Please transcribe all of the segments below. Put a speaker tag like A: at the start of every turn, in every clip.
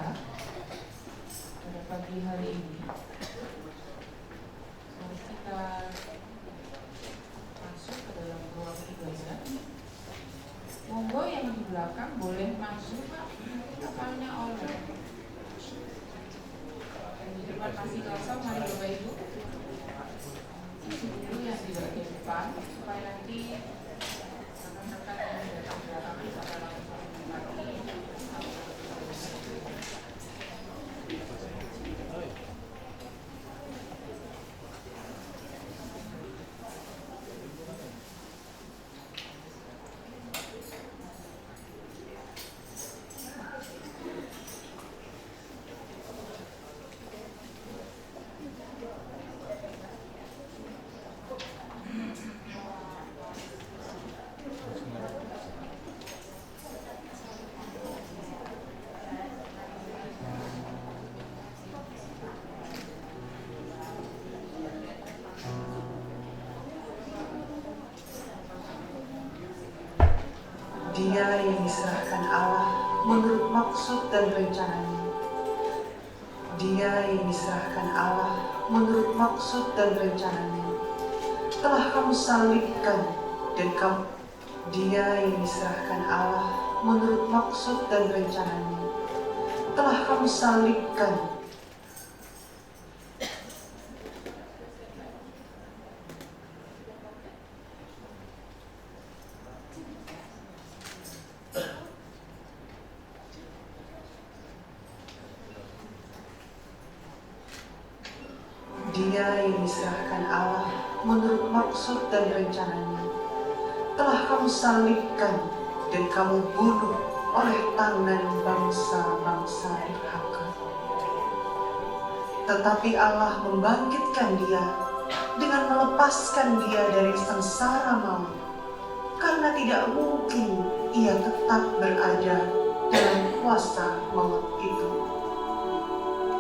A: kita pada pagi hari ini. Mari kita masuk ke dalam ruang ibadah. Monggo yang di belakang boleh masuk, Pak. Kapalnya oleh. Yang di depan masih kosong, mari Bapak Ibu. Dulu yang di bagian depan supaya nanti rekan-rekan yang datang belakang bisa langsung lagi.
B: Dia yang diserahkan Allah menurut maksud dan rencananya. Dia yang diserahkan Allah menurut maksud dan rencananya. Telah kamu salibkan dan kamu. Dia yang diserahkan Allah menurut maksud dan rencananya. Telah kamu salibkan. Dia yang diserahkan Allah menurut maksud dan rencananya. Telah kamu salibkan dan kamu bunuh oleh tangan bangsa-bangsa durhaka. Tetapi Allah membangkitkan dia dengan melepaskan dia dari sengsara maut, karena tidak mungkin ia tetap berada dalam kuasa maut itu.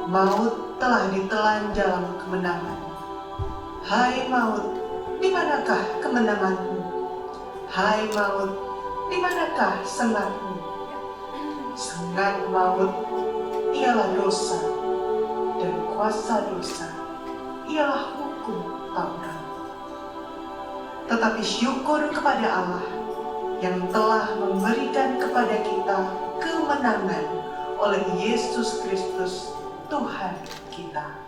B: Maut telah ditelan dalam kemenangan. Hai maut, di manakah kemenanganmu? Hai maut, di manakah sengatmu? Sengat maut ialah dosa, dan kuasa dosa ialah hukum Taurat. Tetapi syukur kepada Allah yang telah memberikan kepada kita kemenangan oleh Yesus Kristus Tuhan kita.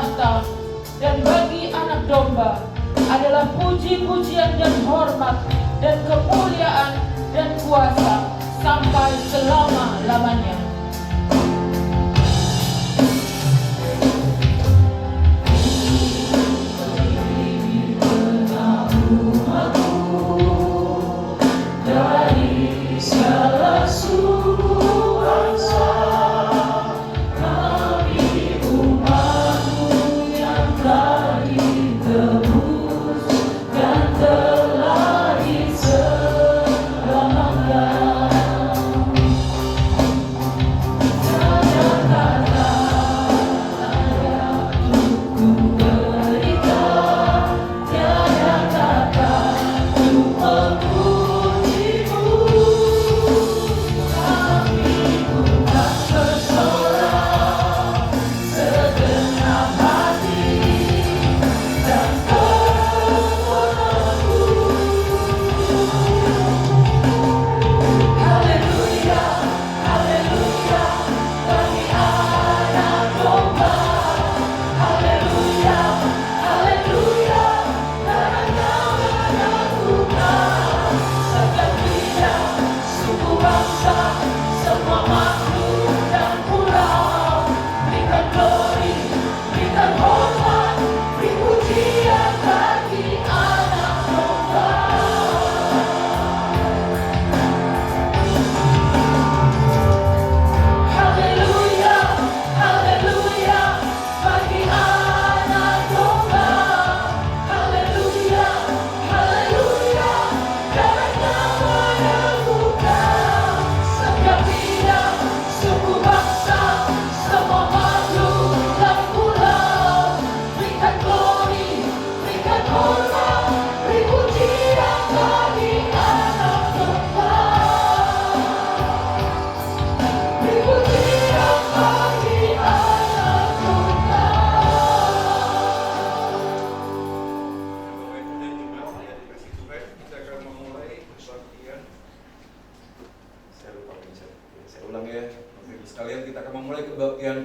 A: tahta dan bagi anak domba adalah puji-pujian dan hormat dan kemuliaan dan kuasa sampai selama-lamanya.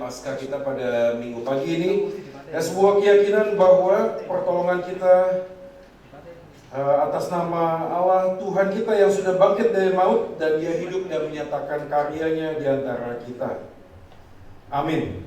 C: Pasca kita pada minggu pagi ini, dan sebuah keyakinan bahwa pertolongan kita atas nama Allah Tuhan kita yang sudah bangkit dari maut dan Dia hidup dan menyatakan karyanya di antara kita. Amin.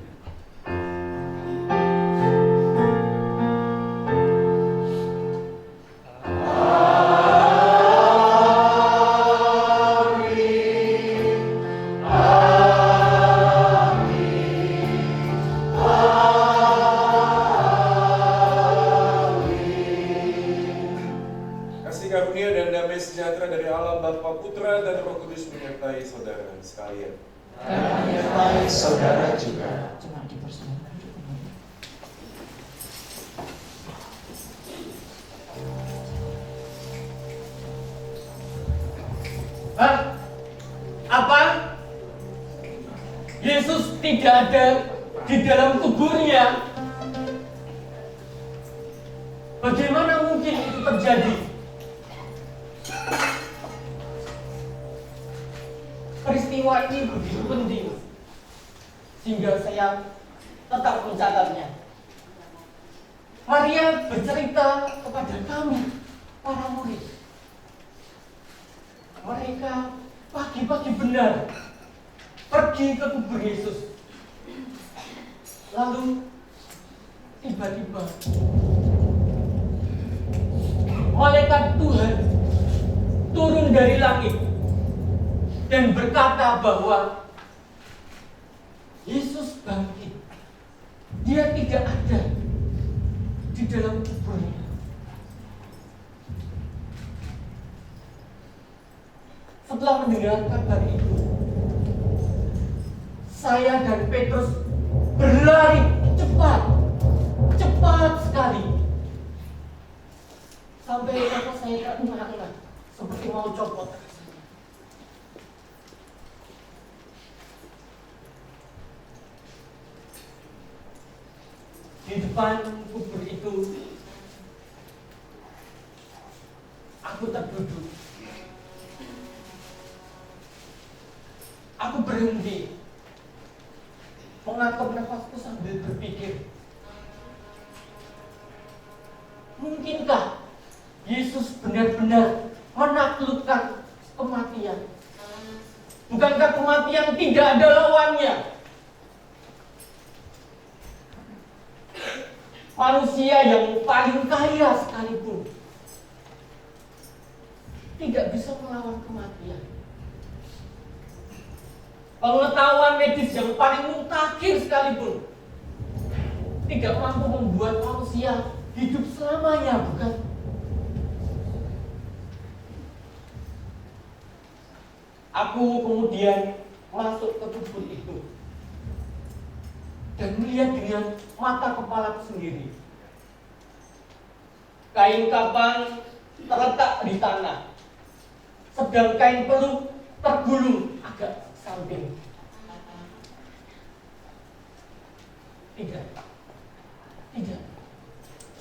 C: Sejahtera dari Allah Bapa, Putra dan Roh Kudus menyertai saudara sekalian.
D: Dan menyertai saudara juga.
A: Cuma dipersilakan.
E: Hah? Apa? Yesus tidak ada di dalam kuburnya. Bagaimana mungkin itu terjadi? Peristiwa ini begitu penting sehingga saya tetap mencatatnya. Maria bercerita kepada kami, para murid. Mereka pagi-pagi benar pergi ke kubur Yesus. Lalu tiba-tiba malaikat Tuhan turun dari langit dan berkata bahwa Yesus bangkit. Dia tidak ada di dalam kuburnya. Setelah mendengar kabar itu, saya dan Petrus berlari cepat sekali. Sampai kata saya terengah-engah, seperti mau copot. Di depan kubur itu, aku terduduk. Aku berhenti, mengatur nafasku sambil berpikir, Mungkinkah Yesus benar-benar menaklukkan kematian? Bukankah kematian tidak ada lawannya? Manusia yang paling kaya sekalipun tidak bisa melawan kematian. Pengetahuan medis yang paling mutakhir sekalipun tidak mampu membuat manusia hidup selamanya, bukan? Aku kemudian masuk ke kubur itu dan melihat dengan mata kepala sendiri. Kain kafan terletak di tanah, sedang kain peluk tergulung agak samping.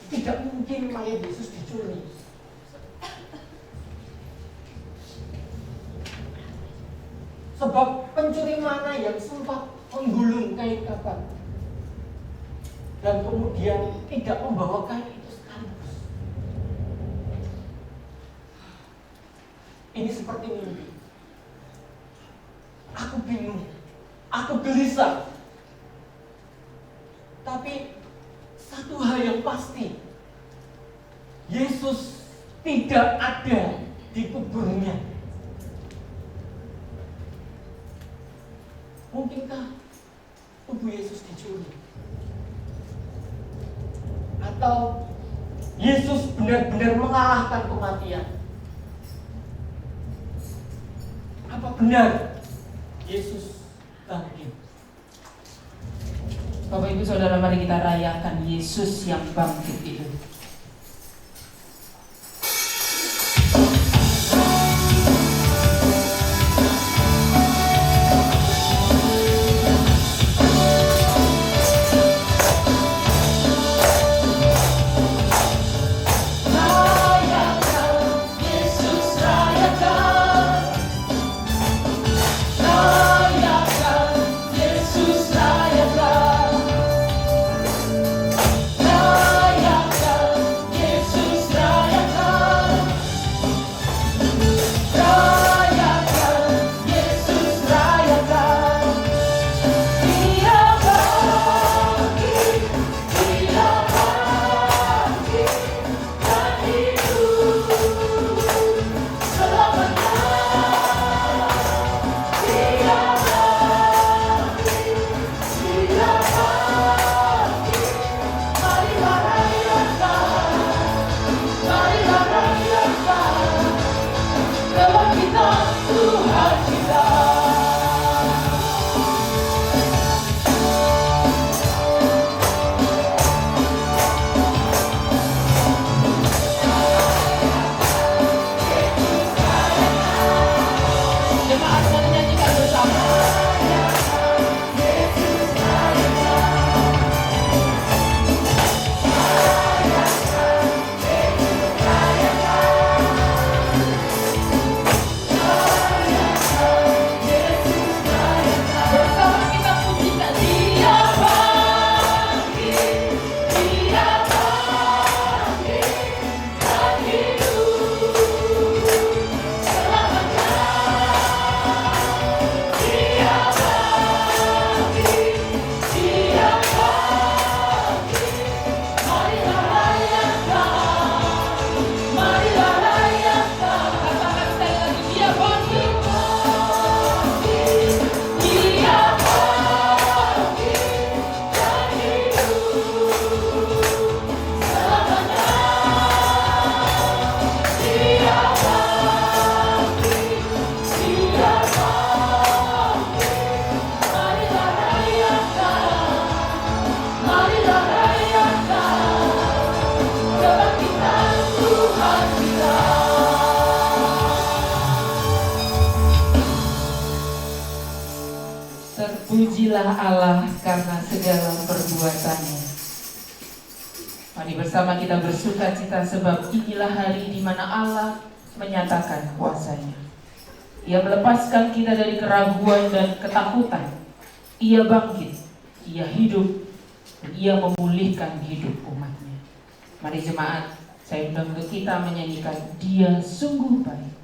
E: Tidak mungkin mayat Yesus dicuri. Sebab pencuri mana yang sempat menggulung kain kafan dan kemudian tidak membawa kain itu sekaligus? Ini seperti mimpi. Aku bingung, aku gelisah. Tapi satu hal yang pasti, Yesus tidak ada di kuburnya. Mungkinkah tubuh Yesus dicuri? Atau Yesus benar-benar mengalahkan kematian? Apa benar Yesus bangkit?
A: Bapak Ibu Saudara, mari kita rayakan Yesus yang bangkit itu. Terpujilah Allah karena segala perbuatannya. Mari bersama kita bersuka cita, sebab inilah hari di mana Allah menyatakan kuasa-Nya. Ia melepaskan kita dari keraguan dan ketakutan. Ia bangkit, Ia hidup, dan Ia memulihkan hidup umat-Nya. Mari jemaat, Saya undang untuk kita menyanyikan Dia Sungguh Baik.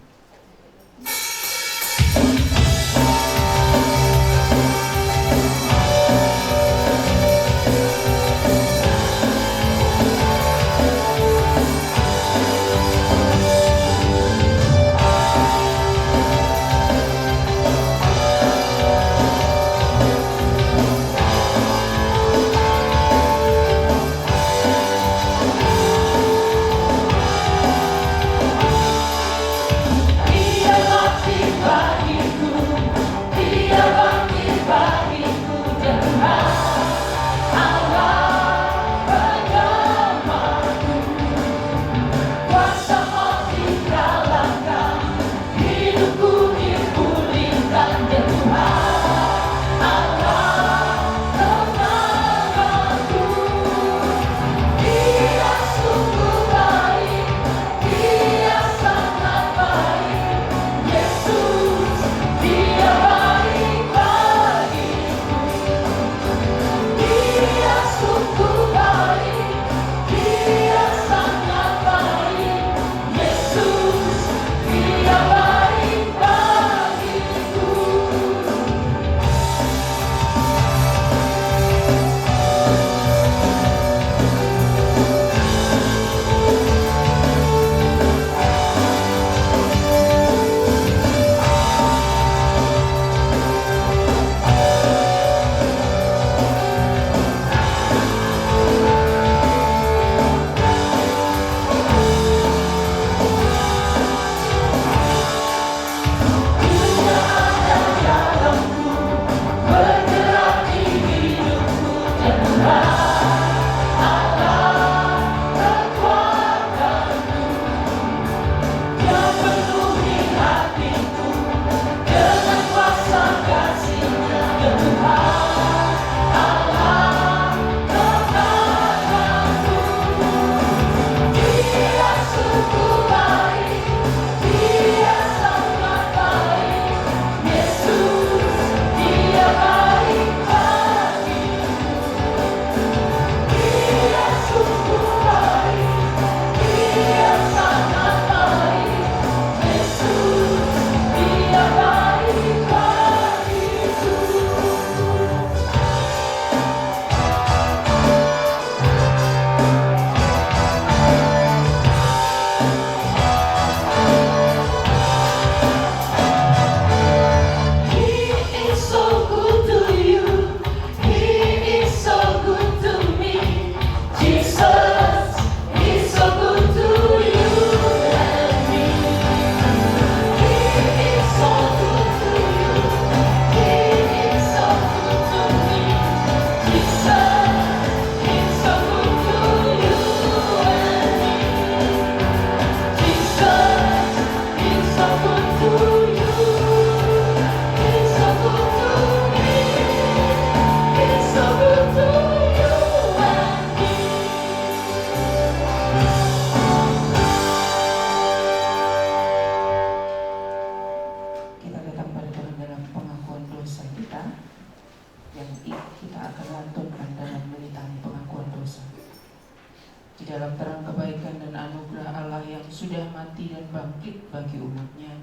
A: Di dalam terang kebaikan dan anugerah Allah yang sudah mati dan bangkit bagi umatnya,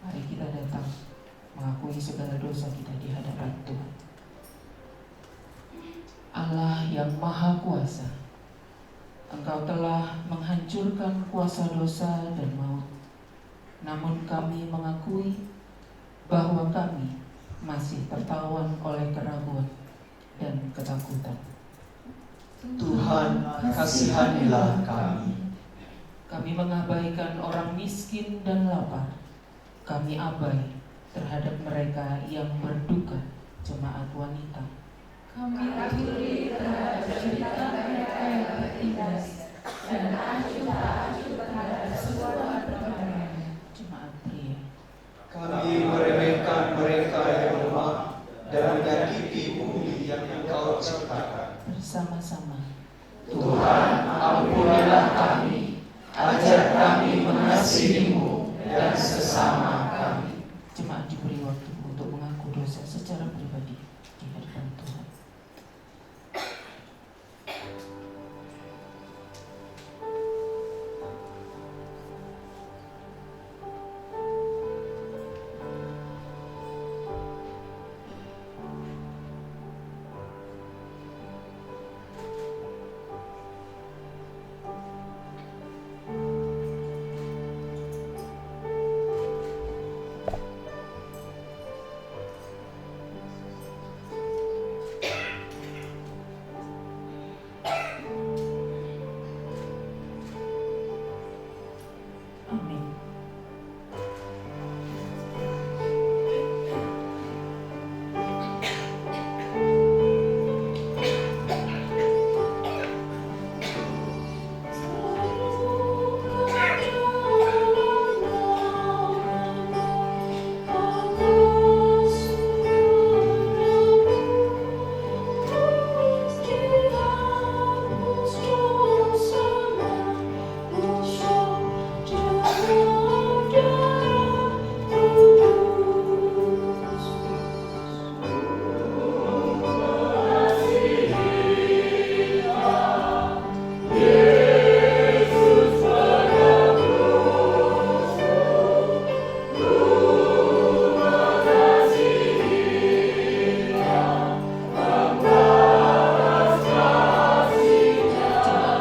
A: mari kita datang mengakui segala dosa kita di hadapan Tuhan. Allah yang Maha Kuasa, Engkau telah menghancurkan kuasa dosa dan maut. Namun kami mengakui bahwa kami masih tertawan oleh keraguan dan ketakutan.
D: Tuhan, kasihanilah kami.
A: Kami mengabaikan orang miskin dan lapar. Kami abai terhadap mereka yang berduka, jemaat wanita.
F: Kami tuli terhadap cerita mereka yang bertindas dan acuh tak acuh terhadap sebuah perkara.
A: Jemaat pria.
D: Kami meremehkan mereka yang lemah dan menyakiti bumi yang Engkau ciptakan.
A: Bersama-sama.
D: Tuhan, ampunilah kami, ajar kami mengasihi-Mu dan sesama kami.
A: Jemaat diberi waktu untuk mengaku dosa secara pribadi di hadapan Tuhan.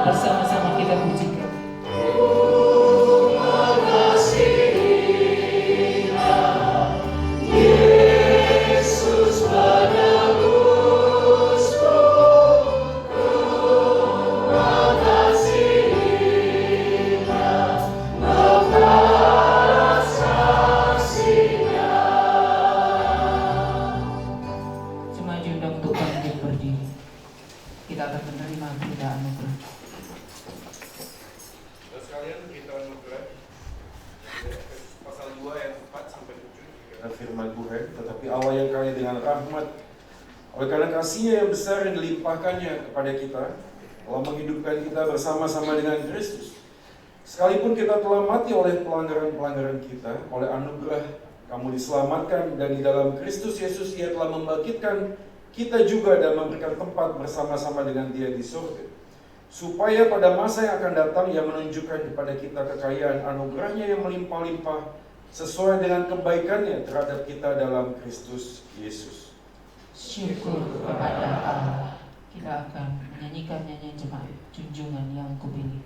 A: bersama-sama kita pujikan. Jemaat diundang untuk bangkit berdiri. Kita akan menerima berita anugerah.
C: Dan sekalian kita anugerah pasal 2 ayat 4 sampai 7 ada firman Tuhan, tetapi Allah yang kaya dengan rahmat oleh karena kasih-Nya yang besar yang dilimpahkannya kepada kita telah menghidupkan kita bersama-sama dengan Kristus. Sekalipun kita telah mati oleh pelanggaran-pelanggaran kita, oleh anugerah kamu diselamatkan, dan di dalam Kristus Yesus Ia telah membangkitkan kita juga dan memberikan tempat bersama-sama dengan Dia di surga. Supaya pada masa yang akan datang Ia menunjukkan kepada kita kekayaan anugerah-Nya yang melimpah-limpah sesuai dengan kebaikan-Nya terhadap kita dalam Kristus Yesus.
A: Syukur kepada Allah. Kita akan menyanyikan nyanyian jemaat Junjungan yang Kupilih.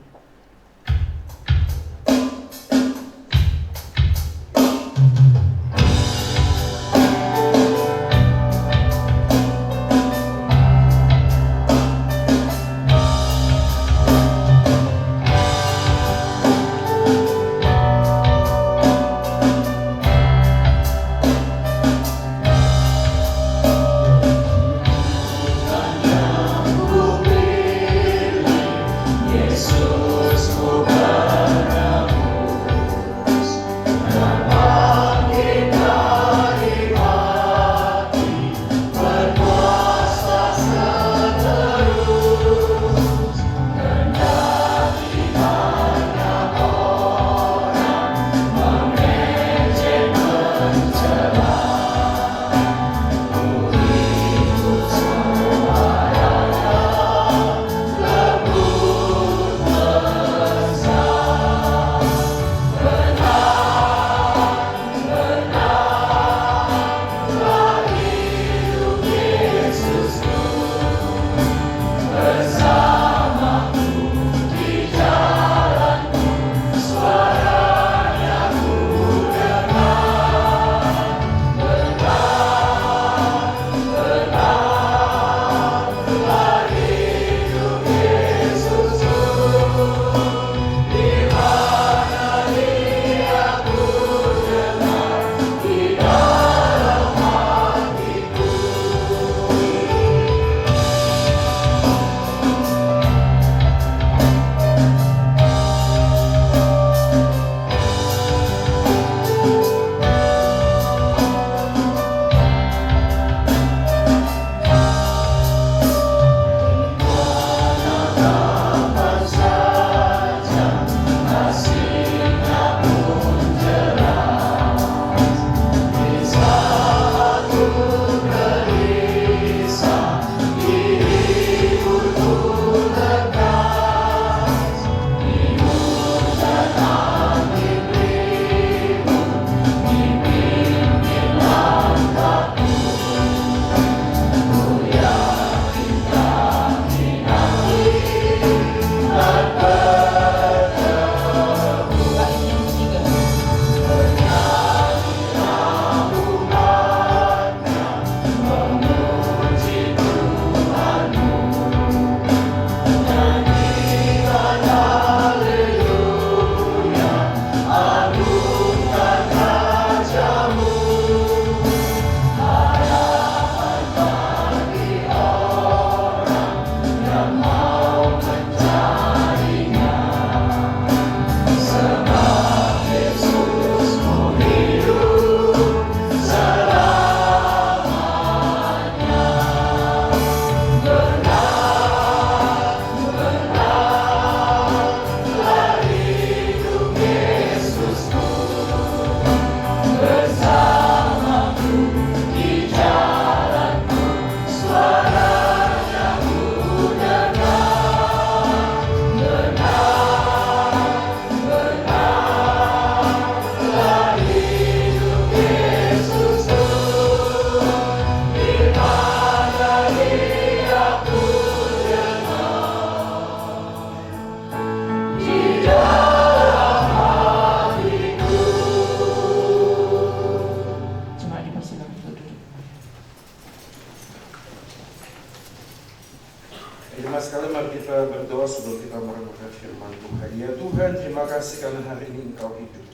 C: kita merenungkan firman Tuhan. Ya Tuhan, terima kasih karena hari ini Engkau hidup.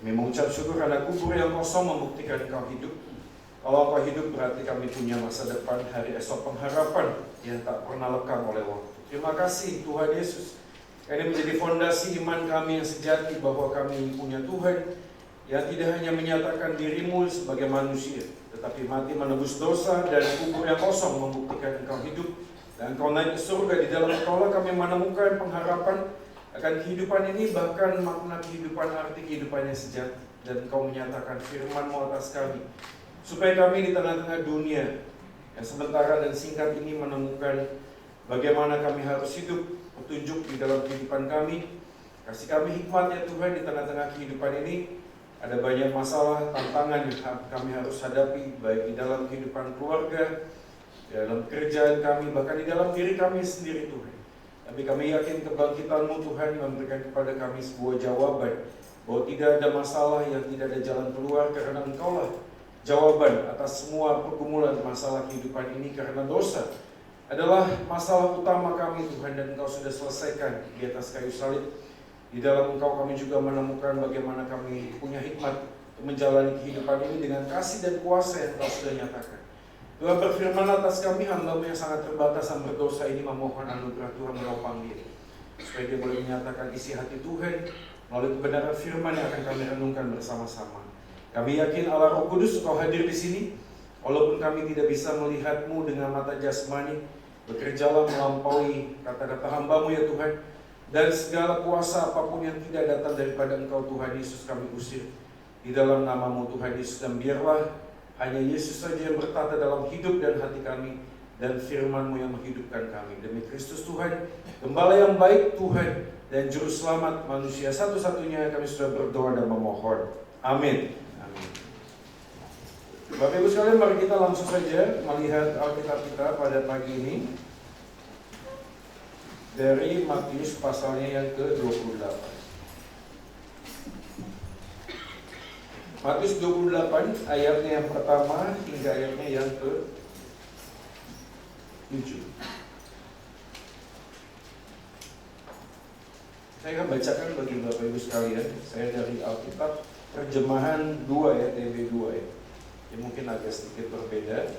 C: Kami mengucap syukur karena kubur yang kosong membuktikan Engkau hidup. Kalau Engkau hidup berarti kami punya masa depan, hari esok pengharapan yang tak pernah lekang oleh waktu. Terima kasih Tuhan Yesus. Ini menjadi fondasi iman kami yang sejati bahwa kami punya Tuhan yang tidak hanya menyatakan dirimu sebagai manusia, tetapi mati menebus dosa dan kubur yang kosong membuktikan Engkau hidup. Dan Engkau naik ke surga, di dalam Engkaulah kami menemukan pengharapan akan kehidupan ini, bahkan makna kehidupan, arti kehidupan yang sejati. Dan Engkau menyatakan firman-Mu atas kami, supaya kami di tengah-tengah dunia yang sementara dan singkat ini menemukan bagaimana kami harus hidup, petunjuk di dalam kehidupan kami. Kasih kami hikmat ya Tuhan di tengah-tengah kehidupan ini. Ada banyak masalah, tantangan yang kami harus hadapi, baik di dalam kehidupan keluarga, di dalam pekerjaan kami, bahkan di dalam diri kami sendiri Tuhan. Tapi kami yakin kebangkitan-Mu Tuhan memberikan kepada kami sebuah jawaban, bahwa tidak ada masalah yang tidak ada jalan keluar, karena Engkaulah jawaban atas semua pergumulan masalah kehidupan ini. Karena dosa adalah masalah utama kami Tuhan, dan Engkau sudah selesaikan di atas kayu salib. Di dalam Engkau kami juga menemukan bagaimana kami punya hikmat untuk menjalani kehidupan ini dengan kasih dan kuasa yang Engkau sudah nyatakan. Tuhan berfirman atas kami, hamba-Mu yang sangat terbatas dan berdosa ini memohon anugerah Tuhan menopang diri, supaya dia boleh menyatakan isi hati Tuhan melalui kebenaran firman yang akan kami renungkan bersama-sama. Kami yakin Allah Roh Kudus Engkau hadir di sini, walaupun kami tidak bisa melihat-Mu dengan mata jasmani. Bekerjalah melampaui kata-kata hamba-Mu ya Tuhan. Dan segala kuasa apapun yang tidak datang daripada Engkau Tuhan Yesus kami usir di dalam nama-Mu Tuhan Yesus. Dan biarlah hanya Yesus saja yang bertata dalam hidup dan hati kami, dan firman-Mu yang menghidupkan kami. Demi Kristus Tuhan, Gembala yang baik Tuhan, dan Juru Selamat manusia satu-satunya, kami sudah berdoa dan memohon. Amin. Amin. Bapak Ibu sekalian, mari kita langsung saja melihat Alkitab kita pada pagi ini dari Matius pasalnya yang ke-28. Matius 28 ayatnya yang pertama hingga ayatnya yang ke-7. Saya akan bacakan bagi Bapak Ibu sekalian. Saya dari Alkitab terjemahan 2 ya, TB2 ya. Ya mungkin agak sedikit berbeda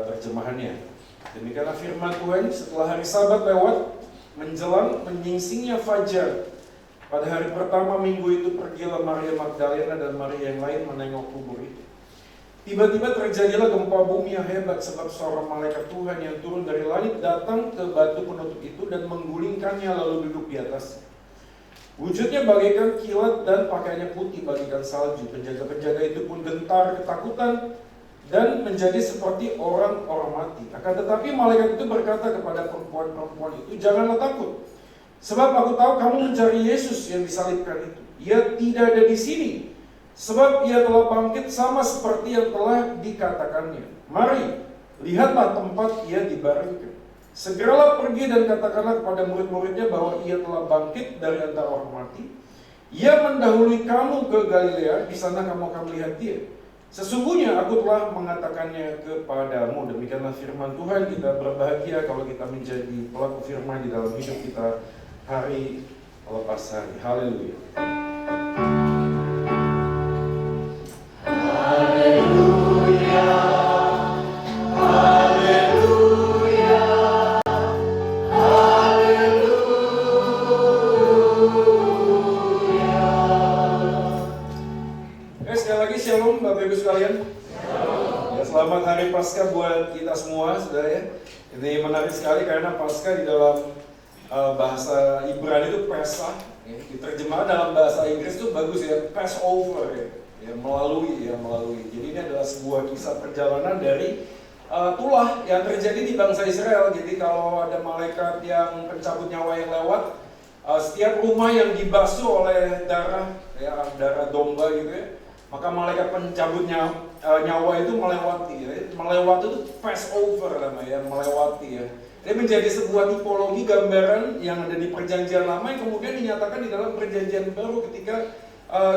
C: terjemahannya. Demikianlah firman Tuhan, setelah hari Sabat lewat, menjelang menyingsingnya fajar, pada hari pertama minggu itu pergilah Maria Magdalena dan Maria yang lain menengok kubur itu. Tiba-tiba terjadilah gempa bumi yang hebat, sebab seorang malaikat Tuhan yang turun dari langit datang ke batu penutup itu dan menggulingkannya lalu duduk di atasnya. Wujudnya bagaikan kilat dan pakaiannya putih bagaikan salju. Penjaga-penjaga itu pun gentar ketakutan dan menjadi seperti orang-orang mati. Akan tetapi malaikat itu berkata kepada perempuan-perempuan itu, janganlah takut, sebab aku tahu kamu mencari Yesus yang disalibkan itu. Ia tidak ada di sini, sebab ia telah bangkit sama seperti yang telah dikatakannya. Mari, lihatlah tempat ia dibaringkan. Segeralah pergi dan katakanlah kepada murid-muridnya bahwa ia telah bangkit dari antara orang mati. Ia mendahului kamu ke Galilea, di sana kamu akan melihat dia. Sesungguhnya aku telah mengatakannya kepadamu. Demikianlah firman Tuhan. Kita berbahagia kalau kita menjadi pelaku firman di dalam hidup kita hari lepas hari. Haleluya.
D: Haleluya. Haleluya. Haleluya.
C: Sekali lagi shalom Bapak Ibu sekalian. Ya, selamat hari Paskah buat kita semua, saudara ya. Ini menarik sekali karena Paskah di dalam bahasa Ibrani itu Pesach, ya. Diterjemahkan dalam bahasa Inggris itu bagus ya, Passover ya. Melalui. Jadi ini adalah sebuah kisah perjalanan dari tulah yang terjadi di bangsa Israel. Jadi kalau ada malaikat yang pencabut nyawa yang lewat, setiap rumah yang dibasuh oleh darah, ya, darah domba gitu ya, maka malaikat pencabut nyawa itu melewati. Ya. Melewati itu Passover namanya, melewati ya. Ini menjadi sebuah tipologi gambaran yang ada di perjanjian lama yang kemudian dinyatakan di dalam perjanjian baru ketika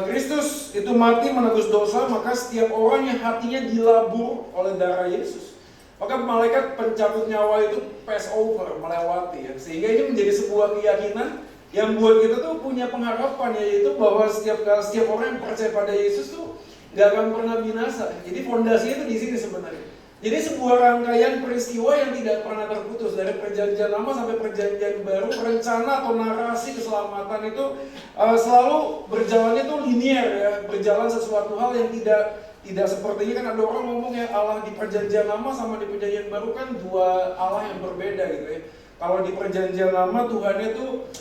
C: Kristus itu mati menebus dosa, maka setiap orang yang hatinya dilabur oleh darah Yesus, Maka malaikat pencabut nyawa itu pass over, melewati ya. Sehingga ini menjadi sebuah keyakinan yang buat kita tuh punya pengharapan, yaitu bahwa setiap orang yang percaya pada Yesus tuh gak akan pernah binasa. Jadi fondasinya itu di sini sebenarnya. Jadi sebuah rangkaian peristiwa yang tidak pernah terputus dari perjanjian lama sampai perjanjian baru, rencana atau narasi keselamatan itu selalu berjalannya tuh linear ya, berjalan sesuatu hal yang tidak sepertinya kan ada orang ngomong ya Allah di perjanjian lama sama di perjanjian baru kan dua Allah yang berbeda gitu ya. Kalau di perjanjian lama Tuhannya tuh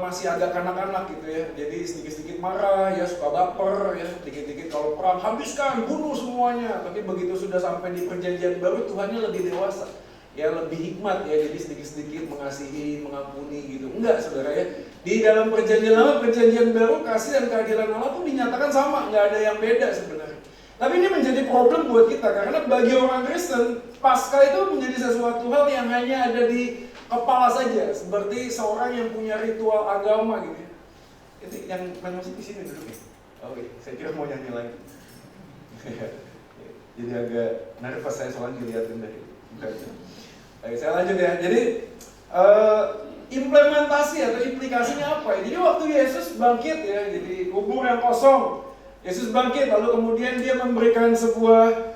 C: masih agak kanak-kanak gitu ya, jadi sedikit-sedikit marah ya, suka baper ya, dikit-dikit kalau perang habiskan, bunuh semuanya. Tapi begitu sudah sampai di perjanjian baru Tuhannya lebih dewasa ya, lebih hikmat ya, jadi sedikit-sedikit mengasihi, mengampuni gitu. Enggak saudara ya, di dalam perjanjian lama, perjanjian baru kasih dan keadilan Allah tuh dinyatakan sama, nggak ada yang beda sebenarnya. Tapi ini menjadi problem buat kita karena bagi orang Kristen Paskah itu menjadi sesuatu hal yang hanya ada di kepala saja, seperti seorang yang punya ritual agama gitu. Itu yang main musik di sini dulu ya. Oke, saya kira mau nyanyi lagi. Jadi agak nervous saya soalnya dilihatin dari. Oke, saya lanjut ya. Jadi implementasi atau implikasinya apa ya? Jadi waktu Yesus bangkit ya, jadi kubur yang kosong, Yesus bangkit, lalu kemudian dia memberikan sebuah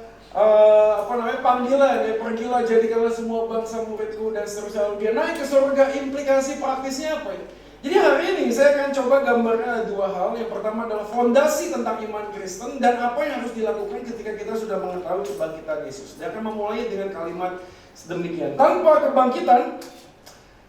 C: panggilan ya, pergilah jadikanlah semua bangsa muridku dan seterusnya. Lalu dia naik ke surga. Implikasi praktisnya apa ya? Jadi hari ini saya akan coba gambarkan dua hal. Yang pertama adalah fondasi tentang iman Kristen dan apa yang harus dilakukan ketika kita sudah mengetahui kebangkitan Yesus. Dia akan memulai dengan kalimat sedemikian: tanpa kebangkitan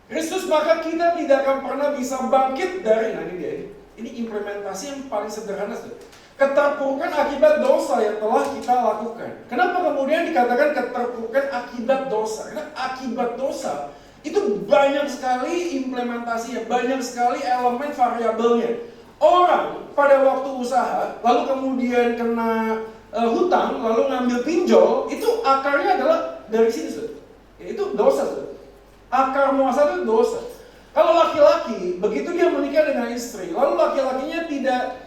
C: Kristus maka kita tidak akan pernah bisa bangkit dari. Nah ini dia, ini implementasi yang paling sederhana sudah. Keterpurukan akibat dosa yang telah kita lakukan. Kenapa kemudian dikatakan keterpurukan akibat dosa? Karena akibat dosa itu banyak sekali implementasinya, banyak sekali elemen variabelnya. Orang pada waktu usaha, lalu kemudian kena hutang, lalu ngambil pinjol, itu akarnya adalah dari sini sudah. Itu dosa sudah. Akar muasal itu dosa. Kalau laki-laki, begitu dia menikah dengan istri, lalu laki-lakinya tidak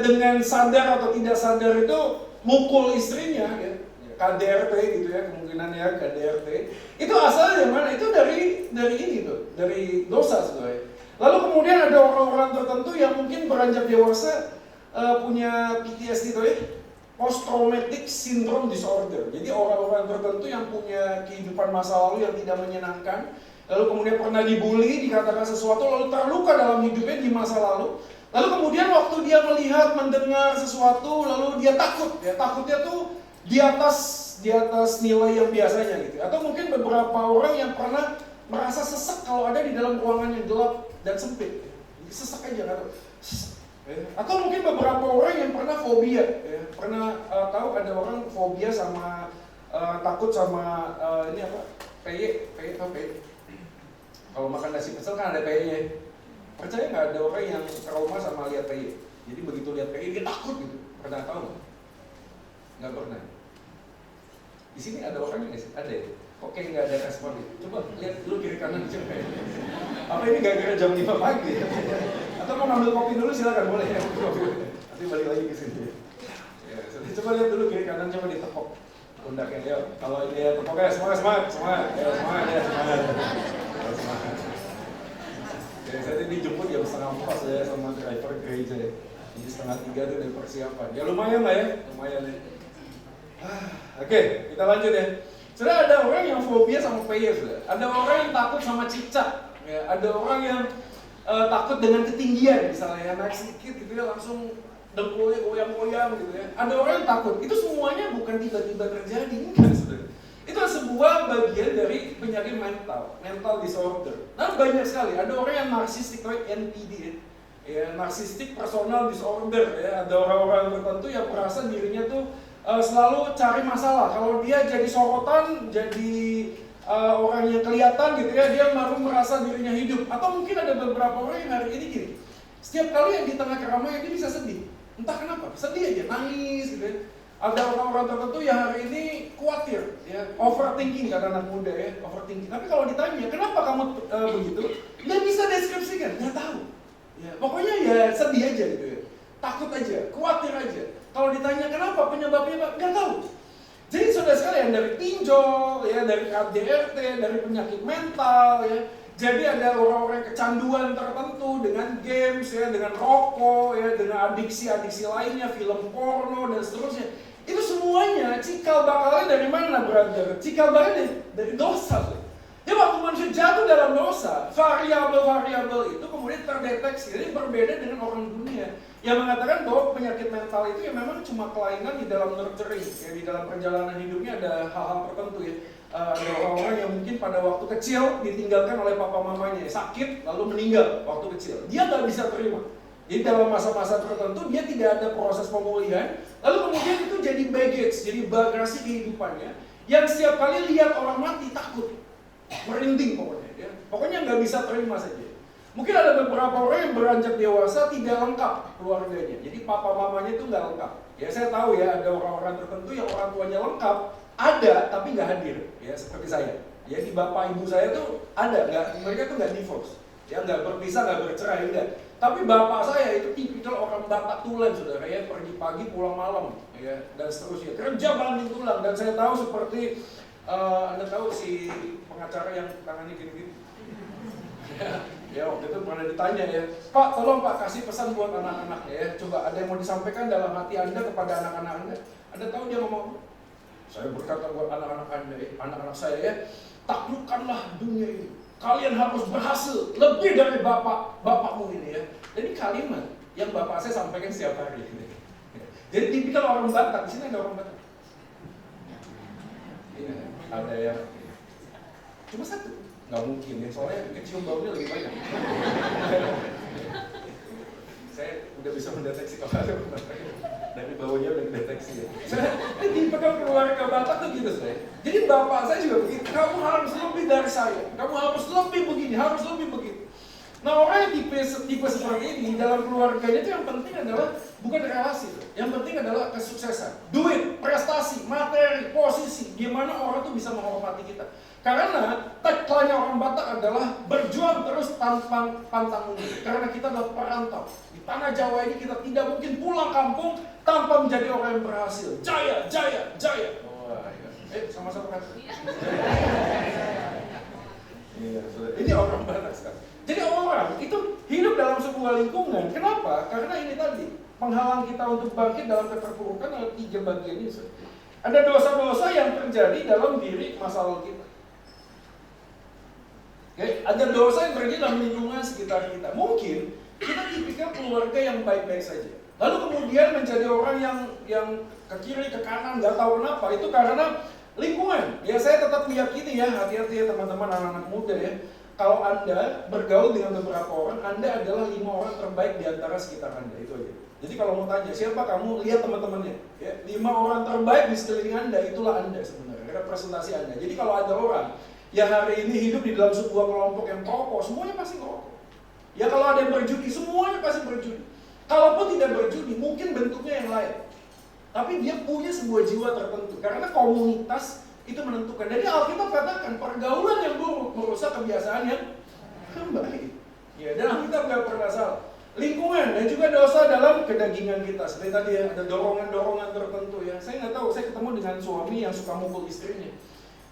C: dengan sadar atau tidak sadar itu mukul istrinya ya, KDRT gitu ya, kemungkinan ya KDRT. Itu asalnya dari mana? Itu dari ini tuh, dari dosa sebenarnya. Lalu kemudian ada orang-orang tertentu yang mungkin beranjak dewasa punya PTSD itu ya, post traumatic syndrome disorder. Jadi orang-orang tertentu yang punya kehidupan masa lalu yang tidak menyenangkan, lalu kemudian pernah dibully, dikatakan sesuatu, lalu terluka dalam hidupnya di masa lalu. Lalu kemudian waktu dia melihat, mendengar sesuatu, lalu dia takut. Ya, takutnya tuh di atas nilai yang biasanya gitu. Atau mungkin beberapa orang yang pernah merasa sesak kalau ada di dalam ruangan yang gelap dan sempit. Jadi sesak aja kan. Atau mungkin beberapa orang yang pernah fobia. Ya. Pernah tahu ada orang fobia sama takut sama ini apa? PY atau PY. Kalau makan nasi pecel kan ada PY-nya. Percaya nggak ada orang yang trauma sama lihat PY? Jadi begitu lihat PY dia takut gitu. Pernah tahu nggak? Nggak pernah. Di sini ada orang nggak sih? Ada ya? Kok kayak nggak ada respon gitu? Coba lihat dulu kiri kanan coba. Apa ini gara-gara jam 5 pagi? Atau mau ngambil kopi dulu silakan boleh ya. Nanti balik lagi ke sini. Ya, coba lihat dulu kiri kanan, coba ditepok pundaknya. Ya, kalau ini ya tepoknya semangat. Ya, semangat ya, semangat. Ya, saya tadi dijemput jam 2:30 ya sama driver gereja ya. Jadi 2:30 tuh dari persiapan. Ya lumayan lah ya, lumayan ya. Oke, kita lanjut ya. Sudah ada orang yang fobia sama PY sudah. Ada orang yang takut sama cicak. Ya, ada orang yang takut dengan ketinggian misalnya ya, naik sedikit gitu ya langsung dengkulnya goyang-goyang gitu ya. Ada orang yang takut. Itu semuanya bukan tiba-tiba terjadi, enggak saudara. Itu sebuah bagian dari penyakit mental disorder. Nah banyak sekali, ada orang yang narsistik, NPD ya, narcissistic personal disorder ya. Ada orang-orang tertentu yang merasa dirinya tuh selalu cari masalah. Kalau dia jadi sorotan, jadi orang yang kelihatan gitu ya, dia baru merasa dirinya hidup. Atau mungkin ada beberapa orang yang hari ini gini, setiap kali yang di tengah keramaian dia bisa sedih. Entah kenapa, sedih aja, nangis gitu ya. Ada orang-orang tertentu yang hari ini khawatir, ya, overthinking kata anak muda ya, overthinking. Tapi kalau ditanya, kenapa kamu begitu? Nggak bisa deskripsikan, nggak tahu. Ya, pokoknya ya sedih aja gitu ya, takut aja, khawatir aja. Kalau ditanya kenapa, penyebabnya nggak tahu. Jadi saudara sekalian, dari pinjol, ya, dari KDRT, dari penyakit mental, ya, jadi ada orang-orang kecanduan tertentu dengan games, ya, dengan rokok, ya, dengan adiksi-adiksi lainnya, film porno dan seterusnya. Itu semuanya cikal bakalnya dari mana, brother? Cikal bakalnya dari dosa. Ya, waktu manusia jatuh dalam dosa, variabel-variabel itu kemudian terdeteksi. Jadi berbeda dengan orang dunia yang mengatakan bahwa penyakit mental itu ya memang cuma kelainan di dalam nurturing, ya, di dalam perjalanan hidupnya ada hal-hal tertentu, ya. Ada orang-orang yang mungkin pada waktu kecil ditinggalkan oleh papa mamanya, sakit lalu meninggal waktu kecil. Dia nggak bisa terima. Jadi dalam masa-masa tertentu dia tidak ada proses pemulihan, lalu kemudian itu jadi baggage, jadi bagasi kehidupannya, yang setiap kali lihat orang mati takut, merinding pokoknya, ya. Pokoknya nggak bisa terima saja. Mungkin ada beberapa orang yang beranjak dewasa tidak lengkap keluarganya, jadi papa mamanya itu nggak lengkap. Ya saya tahu ya, ada orang-orang tertentu yang orang tuanya lengkap, ada tapi nggak hadir, ya seperti saya. Ya di bapak ibu saya tuh ada, mereka tuh nggak divorce, ya nggak berpisah, nggak bercerai, enggak. Tapi bapak saya itu tipikal orang Batak tulen, saudara, ya, pergi pagi pulang malam, ya, dan seterusnya, kerja banting tulang. Dan saya tahu seperti Anda tahu si pengacara yang tangannya gini-gini. Ya waktu itu pernah ditanya, ya, Pak, tolong Pak kasih pesan buat anak-anaknya, ya. Coba ada yang mau disampaikan dalam hati Anda kepada anak-anak Anda. Anda tahu dia ngomong, saya berkata buat anak-anak Anda, ya, anak-anak saya, ya, taklukkanlah dunia ini. Kalian harus berhasil lebih dari bapakmu ini, ya. Jadi kalimat yang bapak saya sampaikan setiap hari. Jadi tipikal orang Batak. Di sini ada orang Batak. Iya, ada yang cuma satu. Nggak mungkin ya, soalnya kecium baunya lebih banyak. Saya udah bisa mendeteksi kalau ada orang Batak. Dari baunya udah mendeteksi, ya. Ini tipikal keluarga Batak tuh gitu, saya. Jadi bapak saya juga begitu. Kamu harus lebih dari saya. Kamu harus lebih begini, harus lebih begitu. Nah, orang yang tipe seperti ini dalam keluarganya itu yang penting adalah bukan relasi, yang penting adalah kesuksesan, duit, prestasi, materi, posisi, gimana orang tuh bisa menghormati kita. Karena tagline orang Batak adalah berjuang terus tanpa pantang mundur. Karena kita adalah perantau. Di tanah Jawa ini kita tidak mungkin pulang kampung tanpa menjadi orang yang berhasil. Jaya, jaya, jaya. Wah, ya. Sama-sama kan? Iya, ini orang Batak sekarang. Jadi orang itu hidup dalam sebuah lingkungan. Kenapa? Karena ini tadi, penghalang kita untuk bangkit dalam keterpurukan adalah 3 bagian ini. Ada dosa-dosa yang terjadi dalam diri masa lalu kita. Oke, ada dosa yang terjadi dalam lingkungan sekitar kita. Mungkin kita tipikal keluarga yang baik-baik saja. Lalu kemudian menjadi orang yang ke kiri, ke kanan, nggak tahu kenapa. Itu karena lingkungan. Ya saya tetap meyakini, ya, hati-hati ya teman-teman anak-anak muda, ya. Kalau Anda bergaul dengan beberapa orang, Anda adalah 5 orang terbaik di antara sekitar Anda, itu aja. Jadi kalau mau tanya, siapa kamu? Lihat teman-temannya, ya. 5 orang terbaik di sekeliling Anda, itulah Anda sebenarnya, representasi Anda. Jadi kalau ada orang yang hari ini hidup di dalam sebuah kelompok yang merokok, semuanya pasti merokok. Ya kalau ada yang berjudi, semuanya pasti berjudi. Kalaupun tidak berjudi, mungkin bentuknya yang lain. Tapi dia punya sebuah jiwa tertentu, karena komunitas itu menentukan. Jadi Alkitab katakan pergaulan yang buruk merusak kebiasaan yang baik. Ya, dan Alkitab nggak pernah salah. Lingkungan dan juga dosa dalam kedagingan kita. Seperti tadi, ya, ada dorongan-dorongan tertentu, ya. Saya nggak tahu, saya ketemu dengan suami yang suka mukul istrinya.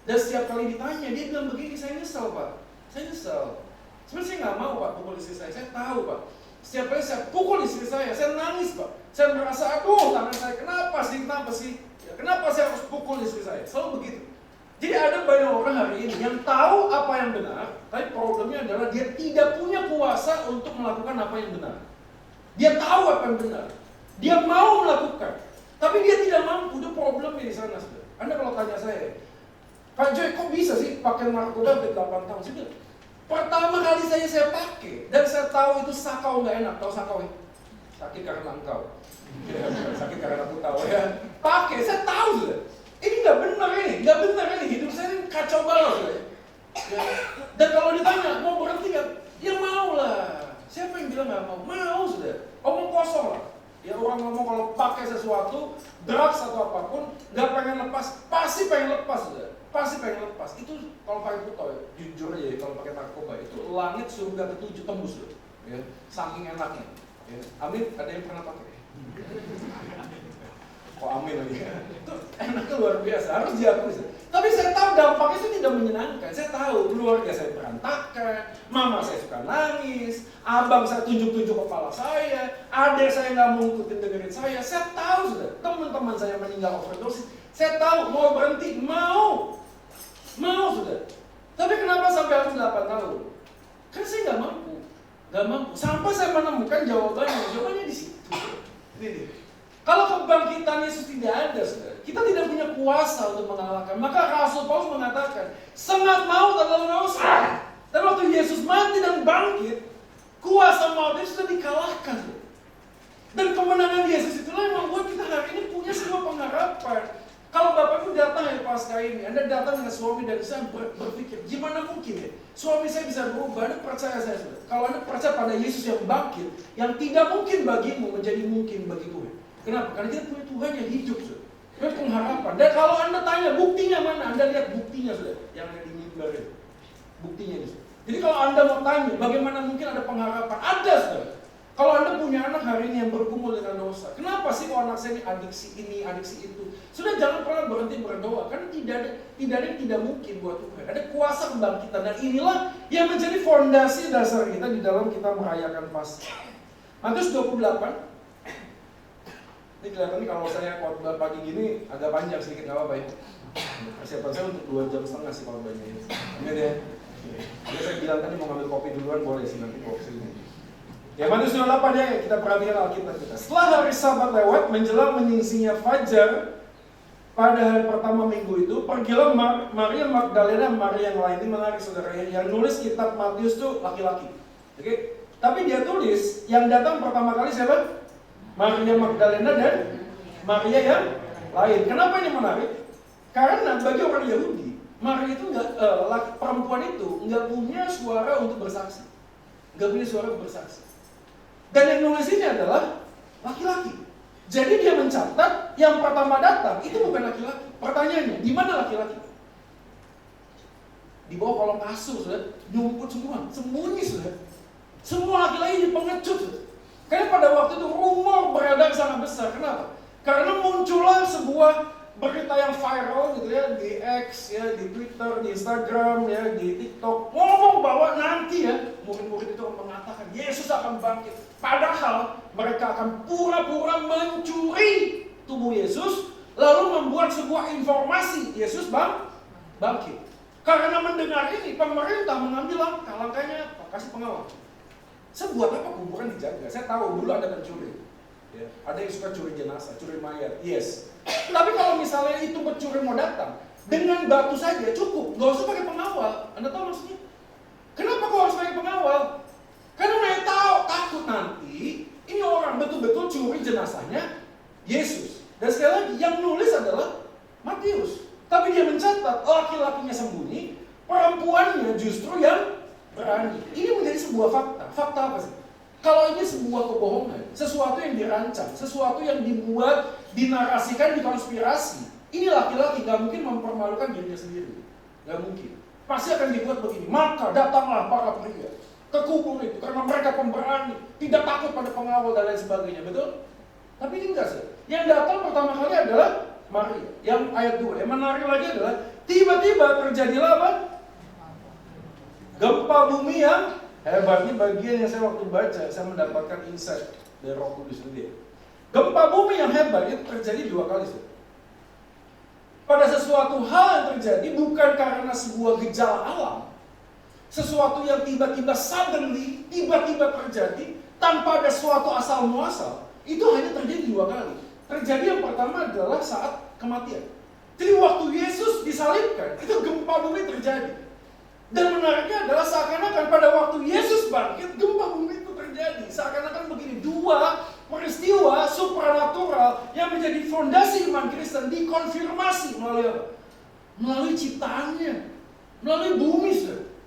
C: Dan setiap kali ditanya, dia bilang begini, saya nyesel Pak, saya nyesel. Sebenarnya saya nggak mau Pak pukul istri saya tahu Pak. Setiap kali saya pukul istri saya nangis Pak. Saya merasa, aduh tangan saya, kenapa sih? Kenapa saya harus pukul istri saya? Selalu begitu. Jadi ada banyak orang hari ini yang tahu apa yang benar, tapi problemnya adalah dia tidak punya kuasa untuk melakukan apa yang benar. Dia tahu apa yang benar, dia mau melakukan, tapi dia tidak mampu. Itu problemnya di sana. Anda kalau tanya saya, Pak Joy, kok bisa sih pakai narkoba 8 tahun? Saya bilang, pertama kali saya pakai, dan saya tahu itu sakau nggak enak. Tahu sakau ya? Sakit karena engkau. Ya, sakit karena aku tahu, ya. Pakai, saya tahu sudah. Ini nggak benar ini, hidup saya ini kacau banget sudah. Ya. Dan kalau ditanya mau berhenti kan, ya mau lah. Siapa yang bilang nggak mau? Mau sudah. Omong kosong lah. Ya orang ngomong kalau pakai sesuatu, drugs atau apapun, nggak pengen lepas, pasti pengen lepas sudah. Pasti pengen lepas. Itu kalau pakai putau, ya, jujur aja ya, kalau pakai narkoba itu langit surga ke-7 tembus loh. Ya, saking enaknya. Ya. Amin, ada yang pernah pakai? Oh amin lagi. Itu enaknya luar biasa, harus diakui. Tapi saya tahu dampaknya itu tidak menyenangkan. Saya tahu keluarga saya berantakan, mama saya suka nangis, abang saya tunjuk-tunjuk kepala saya, adik saya nggak mau ikutin dengerin saya. Saya tahu sudah, teman-teman saya meninggal overdosis. Saya tahu mau berhenti, mau sudah. Tapi kenapa sampai harus 8 tahun? Karena saya nggak mampu. Sampai saya menemukan jawabannya di situ. Ini dia. Kalau kebangkitan Yesus tidak ada, saudara, kita tidak punya kuasa untuk mengalahkan. Maka Rasul Paulus mengatakan, sengat maut adalah dosa. Dan waktu Yesus mati dan bangkit, kuasa maut itu sudah dikalahkan. Dan kemenangan Yesus itulah yang membuat kita hari ini punya sebuah pengharapan. Kalau Bapak Ibu datang ya pasca ini, Anda datang dengan suami dan saya berpikir, gimana mungkin ya suami saya bisa berubah? Anda percaya saya, saudara. Kalau Anda percaya pada Yesus yang bangkit, yang tidak mungkin bagimu menjadi mungkin bagi Tuhan. Kenapa? Karena kita punya Tuhan yang hidup, saudara. Punya pengharapan. Dan kalau Anda tanya buktinya mana, Anda lihat buktinya, saudara, yang ada di mimbar itu. Buktinya itu. Jadi kalau Anda mau tanya, bagaimana mungkin ada pengharapan? Ada, saudara. Kalau Anda punya anak hari ini yang bergumul dengan dosa, kenapa sih kalau anak saya ini adiksi itu? Sudah jangan pernah berhenti berdoa, karena tidak ada yang tidak mungkin buat Tuhan. Ada kuasa kebangkitan, dan inilah yang menjadi fondasi dasar kita di dalam kita merayakan Paskah. Matius 28. Ini kelihatan nih kalau saya khotbah pagi gini agak panjang sedikit, nggak apa-apa ya. Persiapan saya untuk 2,5 jam sih khotbahnya ini. Ingat ya. Jadi saya bilang tadi mau ngambil kopi duluan, boleh sih nanti bawa kesini. Ya Matius 28 ya, kita perhatikan Alkitab kita. Setelah hari Sabat lewat, menjelang menyingsingnya fajar pada hari pertama minggu itu, pergilah Maria Magdalena, Maria yang lain. Ini menarik saudara, yang nulis kitab Matius itu laki-laki. Oke? Tapi dia tulis, yang datang pertama kali siapa? Maria Magdalena dan Maria yang lain. Kenapa ini menarik? Karena bagi orang Yahudi, Maria itu perempuan itu nggak punya suara untuk bersaksi, nggak punya suara untuk bersaksi. Dan yang nulis ini adalah laki-laki. Jadi dia mencatat yang pertama datang itu bukan laki-laki. Pertanyaannya, di mana laki-laki? Di bawah kolong kasur, sudah nyumput semua, sembunyi sudah. Semua laki-laki pengecut. Sudah. Karena pada waktu itu rumor beredar sangat besar. Kenapa? Karena muncullah sebuah berita yang viral gitu ya, di X ya, di Twitter, di Instagram ya, di TikTok, ngomong bahwa nanti ya murid-murid itu akan mengatakan Yesus akan bangkit. Padahal mereka akan pura-pura mencuri tubuh Yesus, lalu membuat sebuah informasi Yesus bangkit. Karena mendengar ini, pemerintah mengambil langkahnya apa? Kasih pengawal. Sebuat apa kuburan dijaga? Saya tahu dulu ada pencuri. Ya, ada yang suka curi jenazah, curi mayat, yes. Tapi kalau misalnya itu pencuri mau datang, dengan batu saja cukup, nggak usah pakai pengawal. Anda tahu maksudnya? Kenapa kau harus pakai pengawal? Karena mereka tahu, takut nanti ini orang betul-betul curi jenazahnya Yesus. Dan sekali lagi, yang nulis adalah Matius. Tapi dia mencatat, laki-lakinya sembunyi, perempuannya justru yang berani. Ini menjadi sebuah fakta. Fakta apa sih? Kalau ini sebuah kebohongan, sesuatu yang dirancang, sesuatu yang dibuat, dinarasikan, dikonspirasi, ini laki-laki gak mungkin mempermalukan dirinya sendiri. Gak mungkin. Pasti akan dibuat begini. Maka datanglah para pria ke kubur itu, karena mereka pemberani, tidak takut pada pengawal dan lain sebagainya. Betul? Tapi ini enggak sih. Yang datang pertama kali adalah Maria. Yang ayat 2. Yang menarik lagi adalah tiba-tiba terjadilah apa? Gempa bumi yang hebat. Ini bagian yang saya waktu baca, saya mendapatkan insight dari Roh Kudus itu. Gempa bumi yang hebat itu terjadi 2 kali. Pada sesuatu hal yang terjadi bukan karena sebuah gejala alam, sesuatu yang tiba-tiba suddenly, tiba-tiba terjadi tanpa ada suatu asal muasal, itu hanya terjadi 2 kali. Terjadi yang pertama adalah saat kematian. Jadi waktu Yesus disalibkan, itu gempa bumi terjadi. Dan menariknya adalah seakan-akan pada waktu Yesus bangkit, gempa bumi itu terjadi. Seakan-akan begini, 2 peristiwa supranatural yang menjadi fondasi iman Kristen dikonfirmasi melalui apa? Melalui ciptaannya, melalui bumi.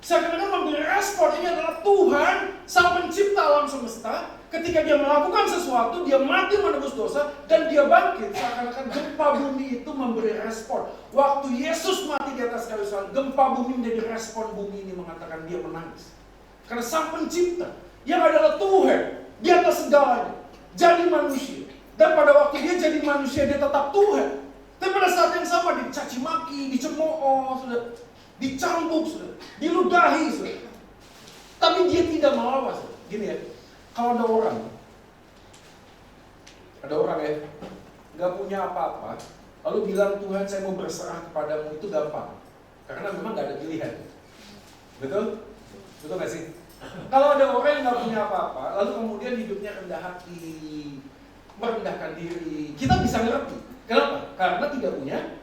C: Seakan-akan memberi respon, ini adalah Tuhan, sang pencipta alam semesta. Ketika dia melakukan sesuatu, dia mati menebus dosa, dan dia bangkit. Seakan-akan gempa bumi itu memberi respon. Waktu Yesus mati di atas kayu salib, gempa bumi menjadi respon bumi ini mengatakan dia menangis. Karena sang pencipta, yang adalah Tuhan, di atas segalanya, jadi manusia. Dan pada waktu dia jadi manusia, dia tetap Tuhan. Tapi pada saat yang sama dicaci maki, dicemooh, dicambuk, diludahi. Tapi dia tidak melawan. Gini ya, kalau ada orang ya, nggak punya apa-apa, lalu bilang Tuhan saya mau berserah kepadamu, itu gampang. Karena memang nggak ada pilihan. Betul? Betul nggak sih? Kalau ada orang yang nggak punya apa-apa, lalu kemudian hidupnya rendah hati, merendahkan diri, kita bisa ngerti. Kenapa? Karena tidak punya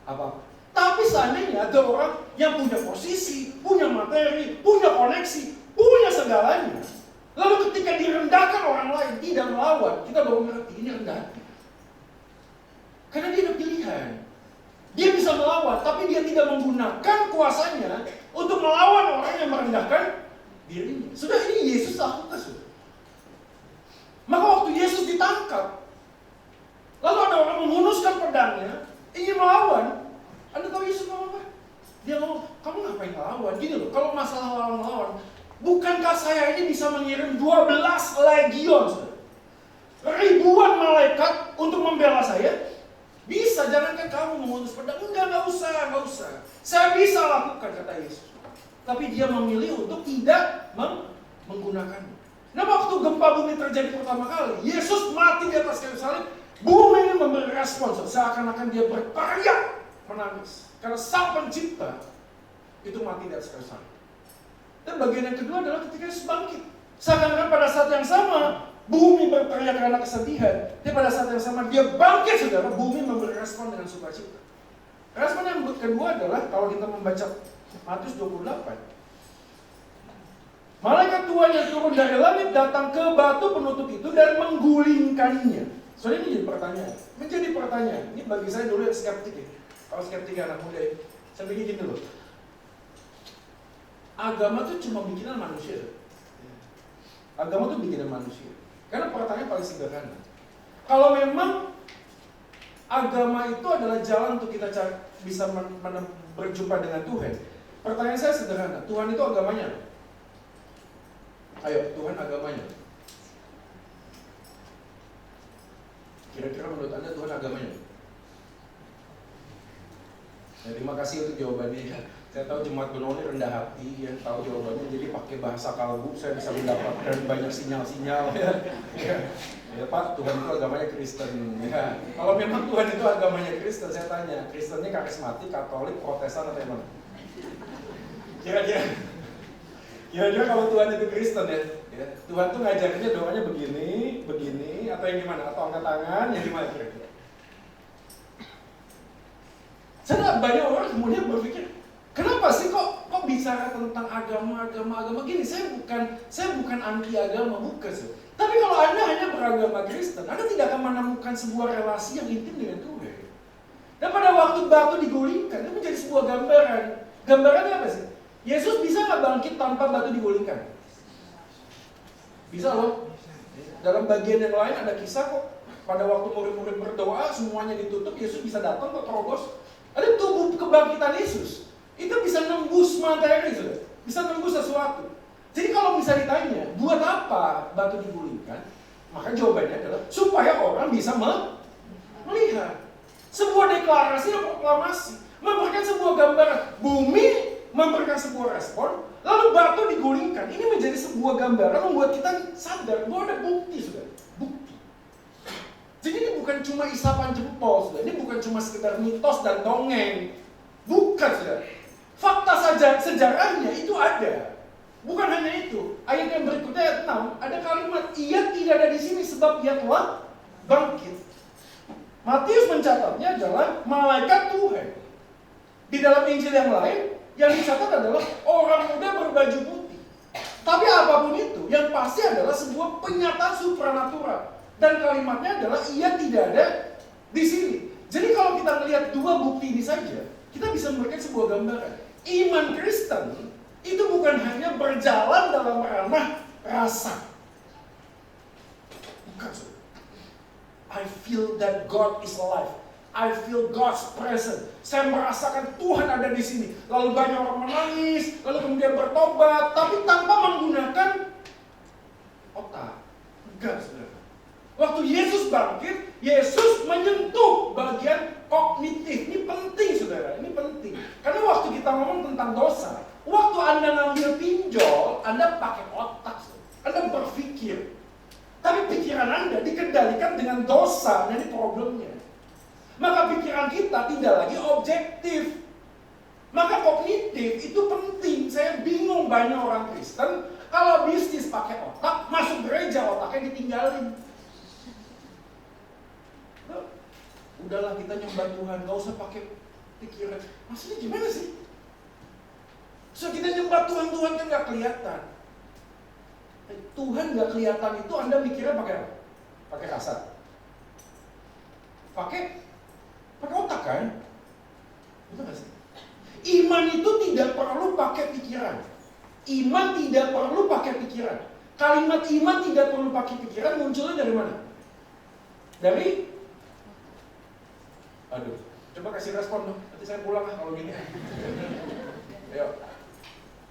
C: apa-apa. Tapi seandainya ada orang yang punya posisi, punya materi, punya koneksi, punya segalanya, lalu ketika direndahkan orang lain, tidak melawan, kita baru ngerti ini rendah hati. Karena dia ada pilihan. Dia bisa melawan, tapi dia tidak menggunakan kuasanya untuk melawan orang yang merendahkan dirinya. Sudah, ini Yesus lakukan, sudah. Maka waktu Yesus ditangkap, lalu ada orang menghunuskan pedangnya, ingin melawan. Anda tahu Yesus ngomong apa? Dia ngomong, kamu ngapain melawan? Gini loh, kalau masalah lawan-lawan, bukankah saya ini bisa mengirim 12 legion, sudah? Ribuan malaikat untuk membela saya? Bisa, jangankan kamu menghunus pedang. Enggak usah. Saya bisa lakukan, kata Yesus. Tapi dia memilih untuk tidak menggunakannya. Nah, waktu gempa bumi terjadi pertama kali, Yesus mati di atas kayu salib, bumi ini memberi respon, seakan-akan dia berteriak, menangis. Karena Sang Pencipta itu mati di atas kayu salib. Dan bagian yang kedua adalah ketika Yesus bangkit. Seakan-akan pada saat yang sama, bumi berteriak karena kesedihan. Tapi pada saat yang sama dia bangkit, saudara, bumi memberi respon dengan sukacita. Respon yang kedua adalah kalau kita membaca Matius 28. Malaikat Tuhan yang turun dari langit datang ke batu penutup itu dan menggulingkannya. Soalnya ini menjadi pertanyaan. Ini bagi saya dulu yang skeptik ya. Kalau skeptik anak muda ya, saya pikir gini loh. Agama itu cuma bikinan manusia. Agama itu bikinan manusia. Karena pertanyaan paling sederhana. Kalau memang agama itu adalah jalan untuk kita bisa berjumpa dengan Tuhan, pertanyaan saya sederhana. Tuhan itu agamanya? Ayo, Tuhan agamanya. Kira-kira menurut Anda Tuhan agamanya? Ya, terima kasih untuk jawabannya. Saya tahu jemaat Benoni rendah hati, ya, tahu jawabannya, jadi pakai bahasa kalbu saya bisa mendapatkan banyak sinyal-sinyal. Ya Pak, Tuhan itu agamanya Kristen. Ya. Kalau memang Tuhan itu agamanya Kristen, saya tanya, Kristennya karismatik, Katolik, Protestan atau yang mana? Kira-kira kalau Tuhan itu Kristen ya, Tuhan tuh ngajarnya doanya begini, atau yang gimana? Atau angkat tangan, yang gimana kira-kira? Saya banyak orang kemudian berpikir, kenapa sih kok bicara tentang agama gini? Saya bukan anti agama, bukan sih. Tapi kalau Anda hanya beragama Kristen, Anda tidak akan menemukan sebuah relasi yang intim dengan Tuhan. Dan pada waktu batu digulingkan, itu menjadi sebuah gambaran. Gambarannya apa sih? Yesus bisa nggak bangkit tanpa batu digulingkan? Bisa loh. Dalam bagian yang lain ada kisah kok. Pada waktu murid-murid berdoa, semuanya ditutup, Yesus bisa datang kok terobos. Ada tubuh kebangkitan Yesus. Itu bisa nembus materi, bisa nembus sesuatu. Jadi kalau bisa ditanya, buat apa batu digulingkan? Maka jawabannya adalah supaya orang bisa melihat. Sebuah deklarasi dan proklamasi, memberikan sebuah gambaran. Bumi memberikan sebuah respon, lalu batu digulingkan. Ini menjadi sebuah gambaran membuat kita sadar bahwa ada bukti, saudara. Bukti. Jadi ini bukan cuma isapan jempol, saudara. Ini bukan cuma sekedar mitos dan dongeng. Bukan, saudara. Fakta saja sejarahnya itu ada. Bukan hanya itu. Ayat yang berikutnya ayat 6 ada kalimat ia tidak ada di sini sebab ia telah bangkit. Matius mencatatnya adalah malaikat Tuhan. Di dalam Injil yang lain yang dicatat adalah orang muda berbaju putih. Tapi apapun itu, yang pasti adalah sebuah penyataan supranatural. Dan kalimatnya adalah ia tidak ada di sini. Jadi kalau kita melihat dua bukti ini saja, kita bisa memberikan sebuah gambaran. Iman Kristen itu bukan hanya berjalan dalam ranah rasa. Bukan. I feel that God is alive. I feel God's presence. Saya merasakan Tuhan ada di sini. Lalu banyak orang menangis, lalu kemudian bertobat, tapi tanpa menggunakan otak. Enggak, saudara. Waktu Yesus bangkit, Yesus menyentuh bagian kognitif. Ini penting saudara, ini penting. Karena waktu kita ngomong tentang dosa, waktu Anda ngambil pinjol, Anda pakai otak, Anda berpikir. Tapi pikiran Anda dikendalikan dengan dosa, nah ini problemnya. Maka pikiran kita tidak lagi objektif. Maka kognitif itu penting. Saya bingung banyak orang Kristen kalau bisnis pakai otak, masuk gereja otaknya ditinggalin. Udahlah kita nyembah Tuhan, gak usah pakai pikiran. Maksudnya gimana sih? So kita nyembah Tuhan kan gak kelihatan. Tuhan gak kelihatan itu Anda mikirnya pakai apa? Pakai rasa. Pakai otak kan? Betul gak sih? Iman itu tidak perlu pakai pikiran. Iman tidak perlu pakai pikiran. Kalimat iman tidak perlu pakai pikiran munculnya dari mana? Dari aduh, coba kasih respon dong. Nanti saya pulang lah kalau gini. Ayo.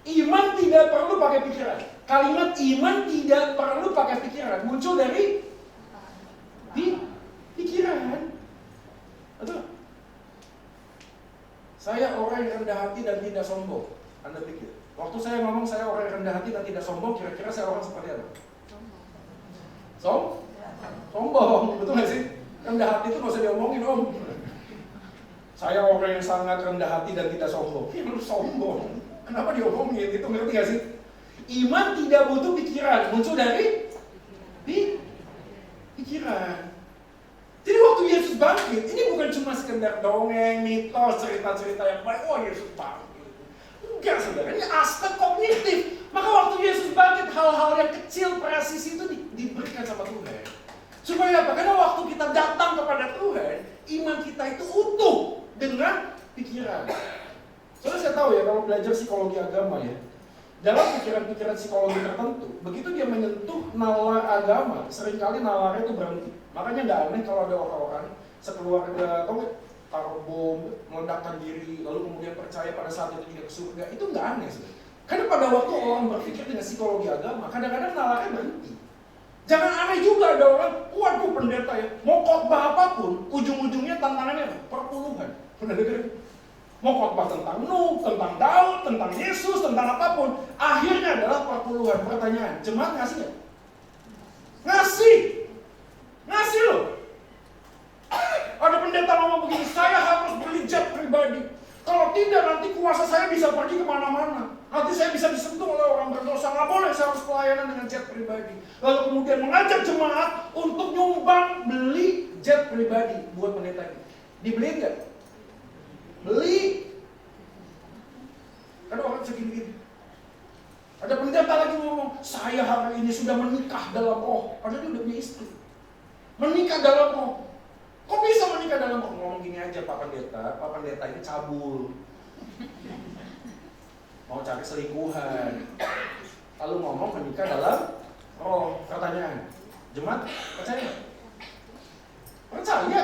C: Iman tidak perlu pakai pikiran. Kalimat iman tidak perlu pakai pikiran. Muncul dari pikiran. Betul? Saya orang yang rendah hati dan tidak sombong. Anda pikir? Waktu saya ngomong saya orang yang rendah hati dan tidak sombong, kira-kira saya orang seperti apa? Sombong, betul gak sih? Rendah hati itu gak usah diomongin om. Saya orang yang sangat rendah hati dan tidak sombong. Ya lu sombong. Kenapa diomongin? Itu ngerti gak sih? Iman tidak butuh pikiran. Muncul dari pikiran. Jadi waktu Yesus bangkit, ini bukan cuma sekedar dongeng, mitos, cerita-cerita yang baik. Oh Yesus bangkit. Enggak saudara, ini aspek kognitif. Maka waktu Yesus bangkit, hal-hal yang kecil, presisi itu diberikan sama Tuhan. Supaya apa? Karena waktu kita datang kepada Tuhan, iman kita itu utuh dengan pikiran. Soalnya saya tahu ya, kalau belajar psikologi agama ya, dalam pikiran-pikiran psikologi tertentu, begitu dia menyentuh nalar agama, seringkali nalarnya itu berhenti. Makanya nggak aneh kalau ada orang-orang sekeluarga taruh bom, meledakkan diri, lalu kemudian percaya pada saat itu tidak ke surga. Itu nggak aneh sebenarnya. Karena pada waktu orang berpikir dengan psikologi agama, kadang-kadang nalarnya berhenti. Jangan aneh juga ada orang, waduh pendeta ya, mau khotbah apapun, ujung-ujungnya tantangannya apa? Perpuluhan. Pernah dengar? Mau khotbah tentang Nuh, tentang Daud, tentang Yesus, tentang apapun, akhirnya adalah perpuluhan. Pertanyaan, jemaat ngasih nggak? Ngasih loh. Ada pendeta ngomong begini, saya harus beli jet pribadi. Kalau tidak nanti kuasa saya bisa pergi kemana-mana. Nanti saya bisa disentuh oleh orang berdosa. Nggak boleh, saya harus pelayanan dengan jet pribadi. Lalu kemudian mengajak jemaat untuk nyumbang beli jet pribadi buat pendeta ini. Dibeliin nggak? Beli. Ada orang segini-gini. Ada pendeta lagi ngomong, saya hari ini sudah menikah dalam roh. Padahal dia udah punya istri. Menikah dalam roh. Kok bisa menikah dalam roh? Ngomong gini aja Pak Pendeta ini cabul. Mau cari selingkuhan. Lalu ngomong menikah dalam roh. Pertanyaan, jemaat percaya? Percaya?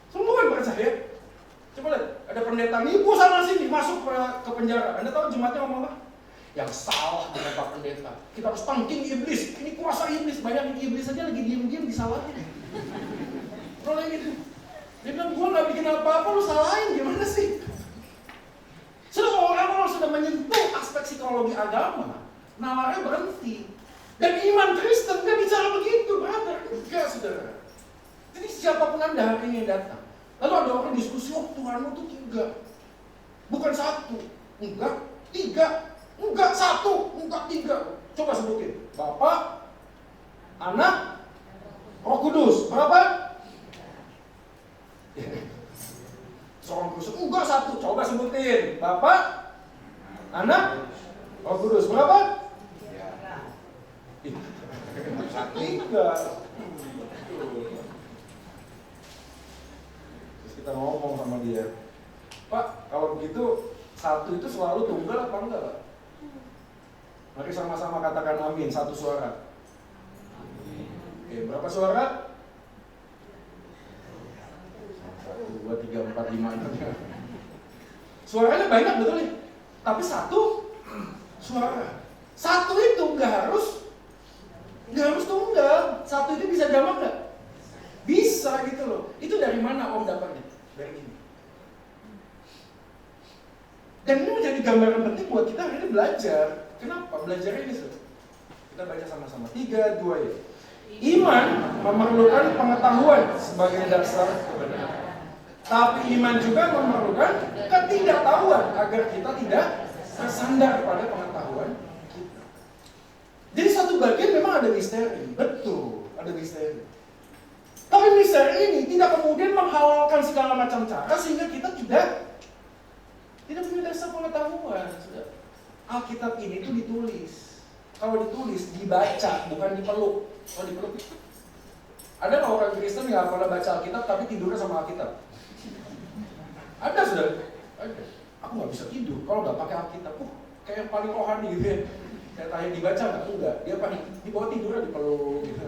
C: Semua yang percaya. Coba lihat, ada pendeta nipu sana sini, masuk ke penjara. Anda tahu jemaatnya ngomong apa? Yang salah dengan Pak Pendeta. Kita harus tangking iblis. Ini kuasa iblis. Bayangin iblis saja lagi diam-diam disalahin. Kalau yang itu, dia bilang gue nggak bikin apa-apa, lu salahin gimana sih? Semua orang sudah menyentuh aspek psikologi agama, nalarnya berhenti. Dan iman Kristen nggak bicara begitu, brother. Enggak, saudara. Jadi siapapun Anda hari ini yang datang, lalu ada orang diskusi, oh Tuhanmu itu 3, bukan 1, enggak 3. Enggak 1, enggak 3. Coba sebutin. Bapa, Anak, Roh Kudus. Berapa? Seorang Kudus. Enggak 1. Coba sebutin. Bapa, Anak, Roh Kudus. Berapa? 3. Terus kita ngomong sama dia, Pak, kalau begitu 1 itu selalu tunggal apa enggak, Pak? Mari sama-sama katakan amin, 1 suara. Oke, berapa suara? 1, 2, 3, 4, 5, 6. Suaranya banyak betul nih. Tapi 1 suara. 1 itu nggak harus tunggal. satu itu bisa jamak nggak? Bisa gitu loh. Itu dari mana Om dapatnya? Dari ini. Dan ini menjadi gambaran penting buat kita hari ini belajar. Kenapa? Belajar ini sih. Kita baca sama-sama. 3, 2 ya. Iman memerlukan pengetahuan sebagai dasar kebenaran. Tapi iman juga memerlukan ketidaktahuan agar kita tidak bersandar pada pengetahuan kita. Jadi satu bagian memang ada misteri. Betul, ada misteri. Tapi misteri ini tidak kemudian menghalalkan segala macam cara sehingga kita tidak punya dasar pengetahuan. Alkitab ini tuh ditulis. Kalau ditulis, dibaca, bukan dipeluk. Kalau dipeluk, ada nggak orang Kristen yang pernah baca Alkitab tapi tidurnya sama Alkitab? Ada sudah. Ada. Aku nggak bisa tidur kalau nggak pakai Alkitab. Kayak yang paling rohani gitu ya. Saya tanya dibaca nggak? Enggak. Dia paling di bawah tidurnya dipeluk gitu.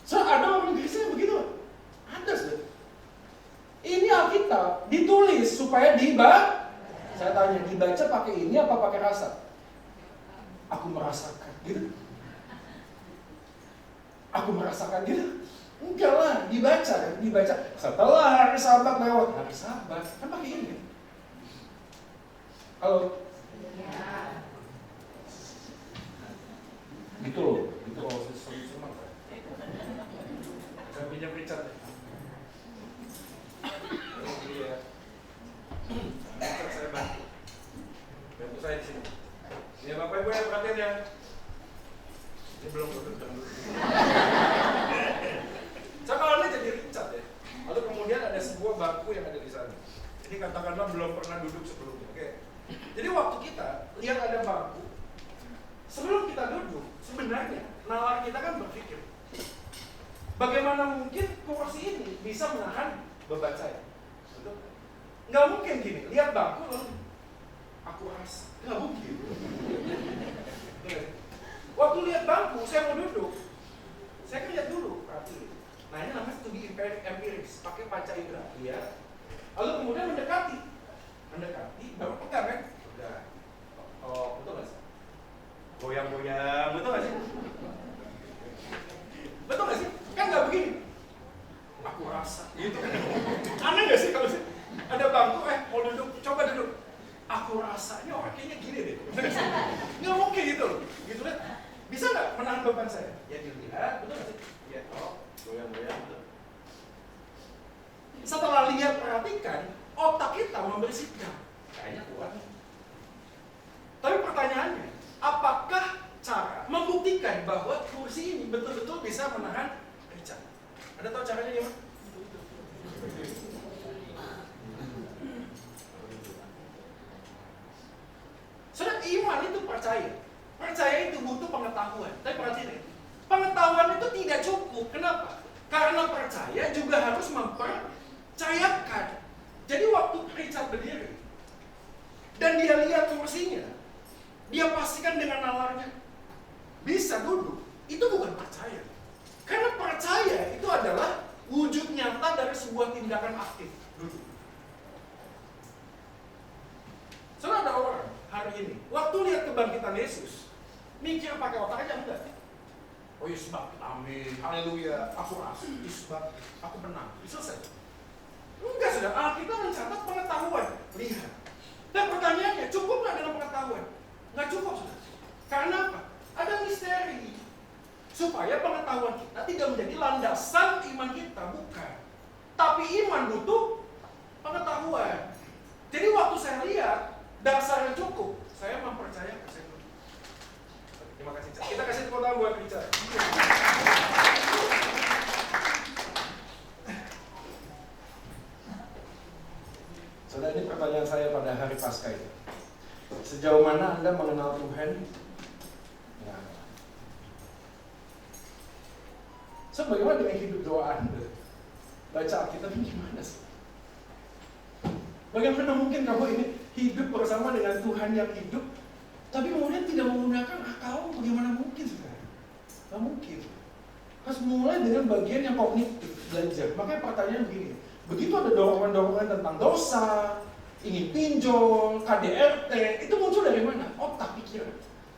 C: So ada orang Kristen yang begitu? Ada sudah. Ini Alkitab ditulis supaya dibaca. Saya tanya, dibaca pakai ini apa pakai rasa? Aku merasakan gitu. Aku merasakan gitu. Enggak lah, dibaca. Setelah hari Sabat lewat, hari Sabat kan pakai ini. Halo. Gitu loh, semua. Saya pinjam Richard. Richard saya bantu saya di sini. Ya Bapak Ibu yang perhatian ya. Ini belum bertemu. Sekolahnya jadi Richard ya. Lalu kemudian ada sebuah bangku yang ada di sana. Ini katakanlah belum pernah duduk sebelumnya. Oke. Jadi waktu kita lihat ada bangku, sebelum kita duduk, sebenarnya nalar kita kan berpikir, bagaimana mungkin kursi ini bisa menahan beban saya? Betul? Nggak mungkin gini. Lihat bangku lalu aku rasa nggak mungkin. Waktu lihat bangku, saya mau duduk, saya kan lihat dulu, perhatiin. Nah ini namanya studi empiris, pakai panca indera, lihat. Lalu kemudian mendekati, baru pegang kan? Udah. Oh, betul nggak sih? Goyang-goyang, betul nggak sih? Betul nggak sih? Kan nggak begini. Aku rasa, gitu kan? Aneh nggak sih kalau sih? Ada bangku, mau duduk, coba duduk. Aku rasanya orang kayaknya gini deh. Nggak mungkin gitu loh. Gitu kan? Bisa nggak menahan beban saya? Ya dilihat, betul nggak sih? Ya, goyang-goyang, betul. Setelah lihat, perhatikan, otak kita memberi sikap. Kayaknya kuat. Tapi pertanyaannya, apakah cara membuktikan bahwa kursi ini betul-betul bisa menahan Richard? Ada tahu caranya gimana? Saudara, iman itu percaya. Percaya itu butuh pengetahuan. Tapi perhatiin, pengetahuan itu tidak cukup. Kenapa? Karena percaya juga harus mempercayakan. Jadi waktu Richard berdiri dan dia lihat kursinya, dia pastikan dengan nalarnya bisa duduk. Itu bukan percaya. Karena percaya itu adalah wujud nyata dari sebuah tindakan aktif. Duduk. Soalnya ada orang hari ini, waktu lihat kebangkitan Yesus, mikir pakai otak aja enggak? Oh Yesus bangkit, amin, haleluya, aku rasa Yesus bangkit, aku menang, selesai. Enggak sudah, Alkitab mencatat pengetahuan. Lihat. Dan pertanyaannya, cukup nggak dalam pengetahuan? Nggak cukup sudah. Karena apa? Ada misteri. Supaya pengetahuan kita tidak menjadi landasan iman kita, bukan. Tapi iman butuh pengetahuan. Jadi waktu saya lihat dasarnya cukup, saya mempercayakan. Terima kasih. Kita kasih tepuk tangan buat Richard. Saudara, ini pertanyaan saya pada hari Paskah ini. Sejauh mana Anda mengenal Tuhan? Nah. So, bagaimana dengan hidup doa Anda? Baca Alkitab ini gimana sih? Bagaimana mungkin kamu ini hidup bersama dengan Tuhan yang hidup, tapi kemudian tidak menggunakan akal? Bagaimana mungkin sekarang? Tidak mungkin. Harus mulai dengan bagian yang kognitif, belajar. Makanya pertanyaan begini, begitu ada dorongan-dorongan tentang dosa, ingin pinjol, KDRT, itu muncul dari mana? Otak, pikiran.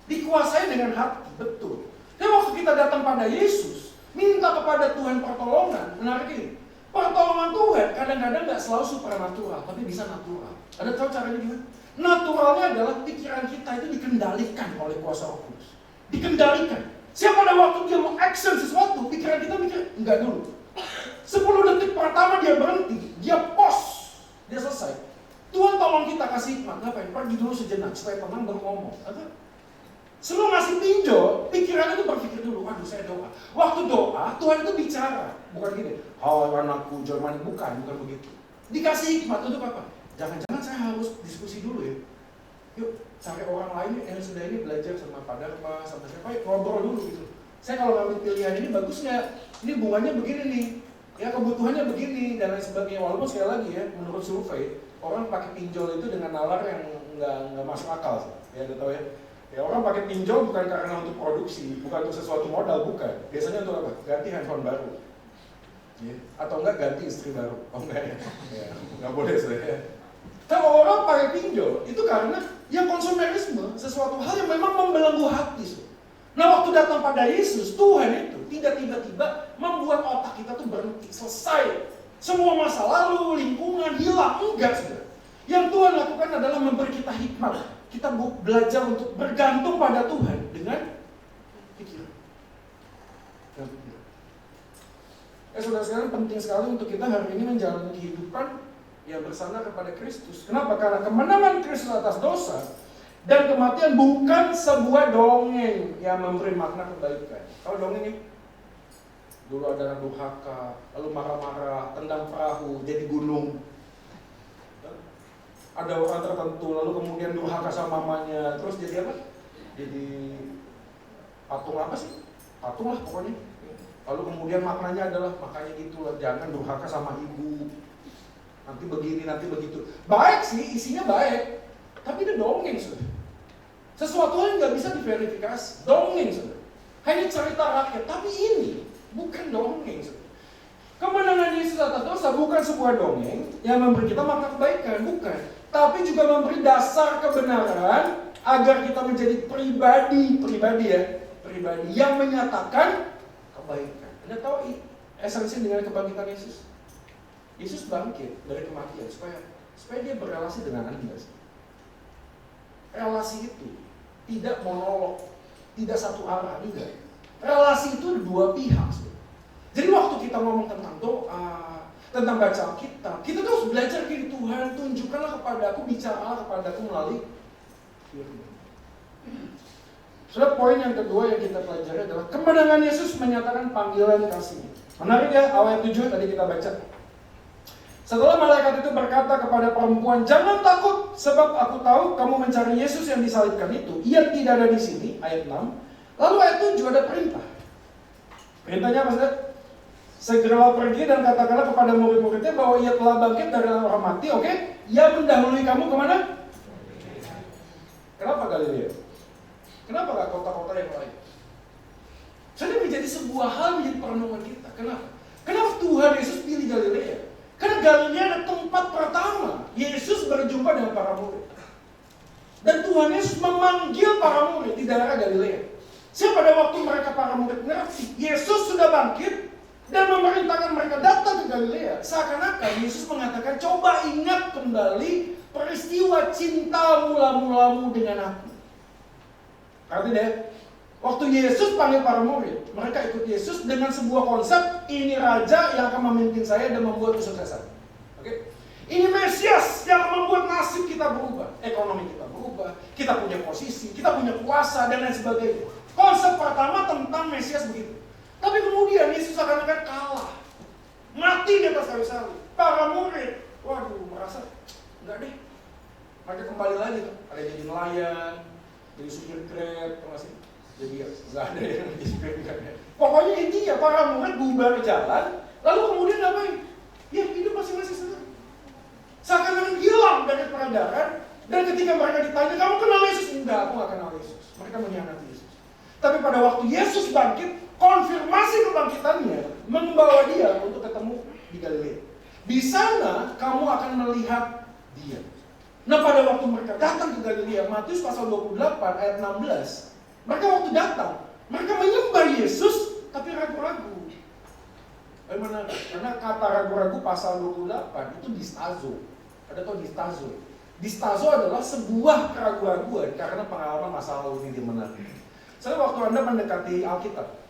C: Dikuasai dengan hati, betul. Dan waktu kita datang pada Yesus, minta kepada Tuhan pertolongan, menarik ini. Pertolongan Tuhan kadang-kadang nggak selalu supernatural, tapi bisa natural. Ada tahu caranya gimana? Naturalnya adalah pikiran kita itu dikendalikan oleh kuasa Roh Kudus. Dikendalikan. Siapa pada waktu dia mau action sesuatu, pikiran kita mikir, enggak dulu. 10 detik pertama dia berhenti, dia pause, dia selesai. Tuhan tolong kita kasih hikmat, ngapain? Pergi dulu sejenak, supaya tenang baru ngomong. Sebelum ngasih pinjol, pikirannya itu berpikir dulu, waduh saya doa. Waktu doa, Tuhan itu bicara. Bukan gini, oh anakku, Jerman, bukan begitu. Dikasih hikmat untuk apa? Jangan-jangan saya harus diskusi dulu ya. Yuk, cari orang lain yang sudah ini belajar sama Pak Dharma, sama siapa, ngobrol dulu gitu. Saya kalau ngambil pilihan ini bagus nggak? Ini bunganya begini nih, ya kebutuhannya begini, dan lain sebagainya. Walaupun sekali lagi ya, menurut survei, orang pakai pinjol itu dengan nalar yang nggak masuk akal. Ya, udah tahu ya. Ya orang pakai pinjol bukan karena untuk produksi, bukan untuk sesuatu modal, bukan. Biasanya untuk apa? Ganti handphone baru. Ya. Atau enggak ganti istri baru. Oh enggak ya? Ya nggak boleh saya. Kalau orang pakai pinjol, itu karena ya konsumerisme, sesuatu hal yang memang membelenggu hati. Nah waktu datang pada Yesus, Tuhan itu tidak tiba-tiba membuat otak kita tuh berhenti, selesai. Semua masa lalu, lingkungan, hilang, enggak sudah. Yang Tuhan lakukan adalah memberi kita hikmat. Kita belajar untuk bergantung pada Tuhan dengan pikiran. Saudara-saudara, penting sekali untuk kita hari ini menjalani kehidupan yang bersandar kepada Kristus. Kenapa? Karena kemenangan Kristus atas dosa dan kematian bukan sebuah dongeng yang memberi makna kebaikan. Kalau dongeng ini, dulu ada anak durhaka, lalu marah-marah, tendang perahu, jadi gunung. Ada orang tertentu, lalu kemudian durhaka sama mamanya, terus jadi apa? Jadi patung apa sih? Patung lah pokoknya. Lalu kemudian maknanya adalah, makanya gitulah, jangan durhaka sama ibu. Nanti begini, nanti begitu. Baik sih, isinya baik. Tapi itu dongeng, saudara. Sesuatu yang nggak bisa diverifikasi. Dongeng, saudara. Hanya cerita rakyat. Tapi ini bukan dongeng, saudara. Kemenangan Yesus atas dosa bukan sebuah dongeng yang memberi kita makna kebaikan. Bukan. Tapi juga memberi dasar kebenaran agar kita menjadi pribadi yang menyatakan kebaikan. Anda tahu esensi dengan kebangkitan Yesus? Yesus bangkit dari kematian supaya dia berrelasi dengan Anda. Relasi itu tidak monolog, tidak satu arah juga. Relasi itu dua pihak. Jadi waktu kita ngomong tentang doa, tentang baca Alkitab, kita tuh harus belajar dari Tuhan, tunjukkanlah kepadaku, bicaralah kepadaku melalui firman. Sudah poin yang kedua yang kita pelajari adalah kemenangan Yesus menyatakan panggilan kasih-Nya. Menarik ya, ayat 7 tadi kita baca. Setelah malaikat itu berkata kepada perempuan, jangan takut, sebab aku tahu kamu mencari Yesus yang disalibkan itu. Ia tidak ada di sini, ayat 6. Lalu ayat 7 ada perintah. Perintahnya apa saudara? Segeralah pergi dan katakanlah kepada murid-muridnya bahwa ia telah bangkit dari orang mati, oke? Ia mendahului kamu kemana? Kenapa Galilea? Kenapa gak kota-kota yang lain? Jadi menjadi sebuah hal menjadi perenungan kita. Kenapa? Kenapa Tuhan Yesus pilih Galilea? Karena Galilea ada tempat pertama Yesus berjumpa dengan para murid. Dan Tuhan Yesus memanggil para murid di daerah Galilea. Siapa pada waktu mereka para murid ngerti Yesus sudah bangkit dan memerintahkan mereka datang ke Galilea, seakan-akan Yesus mengatakan, coba ingat kembali peristiwa cinta mula-mulamu dengan aku. Artinya, waktu Yesus panggil para murid, mereka ikut Yesus dengan sebuah konsep, ini raja yang akan memimpin saya dan membuat kesuksesan. Oke? Ini Mesias yang akan membuat nasib kita berubah, ekonomi kita berubah, kita punya posisi, kita punya kuasa dan lain sebagainya. Konsep pertama tentang Mesias begitu. Tapi kemudian Yesus akan kalah, mati di atas kayu salib. Para murid, waduh, merasa enggak deh. Mereka kembali lagi tuh, ada jadi nelayan, jadi supir Grab, masih jadi nggak ada yang jadi supir Grab. Pokoknya intinya para murid bubar jalan, lalu kemudian ngapain? Ya hidup masing-masing sendiri. Seakan-akan hilang dari peredaran. Dan ketika mereka ditanya, kamu kenal Yesus? Enggak, aku nggak kenal Yesus. Mereka mengkhianati Yesus. Tapi pada waktu Yesus bangkit, konfirmasi kebangkitannya membawa dia untuk ketemu di Galilea. Di sana kamu akan melihat dia. Nah pada waktu mereka datang ke Galilea, Matius pasal 28 ayat 16, mereka waktu datang, Mereka menyembah Yesus, tapi ragu-ragu. Bagaimana? Karena kata ragu-ragu pasal 28 itu distazo. Ada tau distazo? Distazo adalah sebuah keraguan karena pengalaman masa lalu ini menarik. Saya waktu Anda mendekati Alkitab,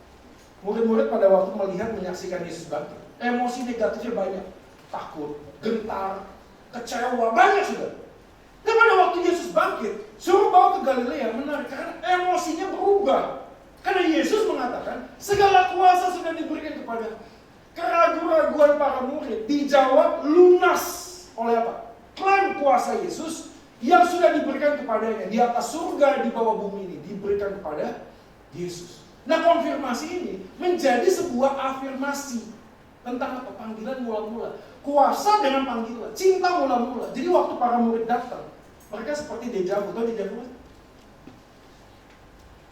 C: murid-murid pada waktu melihat menyaksikan Yesus bangkit, emosi negatifnya banyak. Takut, gentar, kecewa, banyak sudah. Dan pada waktu Yesus bangkit, suruh bawa ke Galilea, menarik karena emosinya berubah. Karena Yesus mengatakan, segala kuasa sudah diberikan kepada. Keraguan-raguan para murid dijawab lunas oleh apa? Klaim kuasa Yesus yang sudah diberikan kepadanya di atas surga, di bawah bumi ini diberikan kepada Yesus. Nah, konfirmasi ini menjadi sebuah afirmasi tentang apa? Panggilan mula-mula. Kuasa dengan panggilan, cinta mula-mula. Jadi waktu para murid datang, mereka seperti dejavu. Tahu dejavu?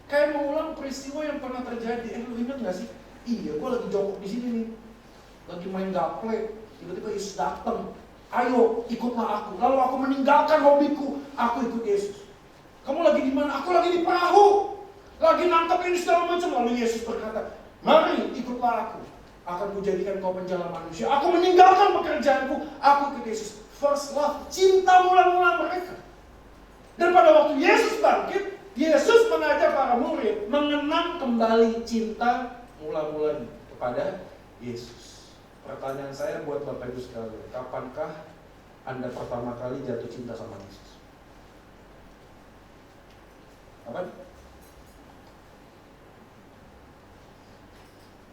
C: Kayak mengulang peristiwa yang pernah terjadi. Lu ingat gak sih? Iya, gue lagi jongkok di sini nih, lagi main gaple, tiba-tiba Yesus datang. Ayo, ikutlah aku. Lalu aku meninggalkan hobiku, aku ikut Yesus. Kamu lagi di mana? Aku lagi di perahu, lagi nangkap ini segala macam. Lalu Yesus berkata, mari ikutlah aku. Akan kujadikan kau penjala manusia. Aku meninggalkan pekerjaanku, aku ikut Yesus. First love, cinta mula-mula mereka. Dan pada waktu Yesus bangkit, Yesus mengajak para murid mengenang kembali cinta mula-mula kepada Yesus. Pertanyaan saya buat Bapak Ibu sekalian, kapankah Anda pertama kali jatuh cinta sama Yesus? Kapan?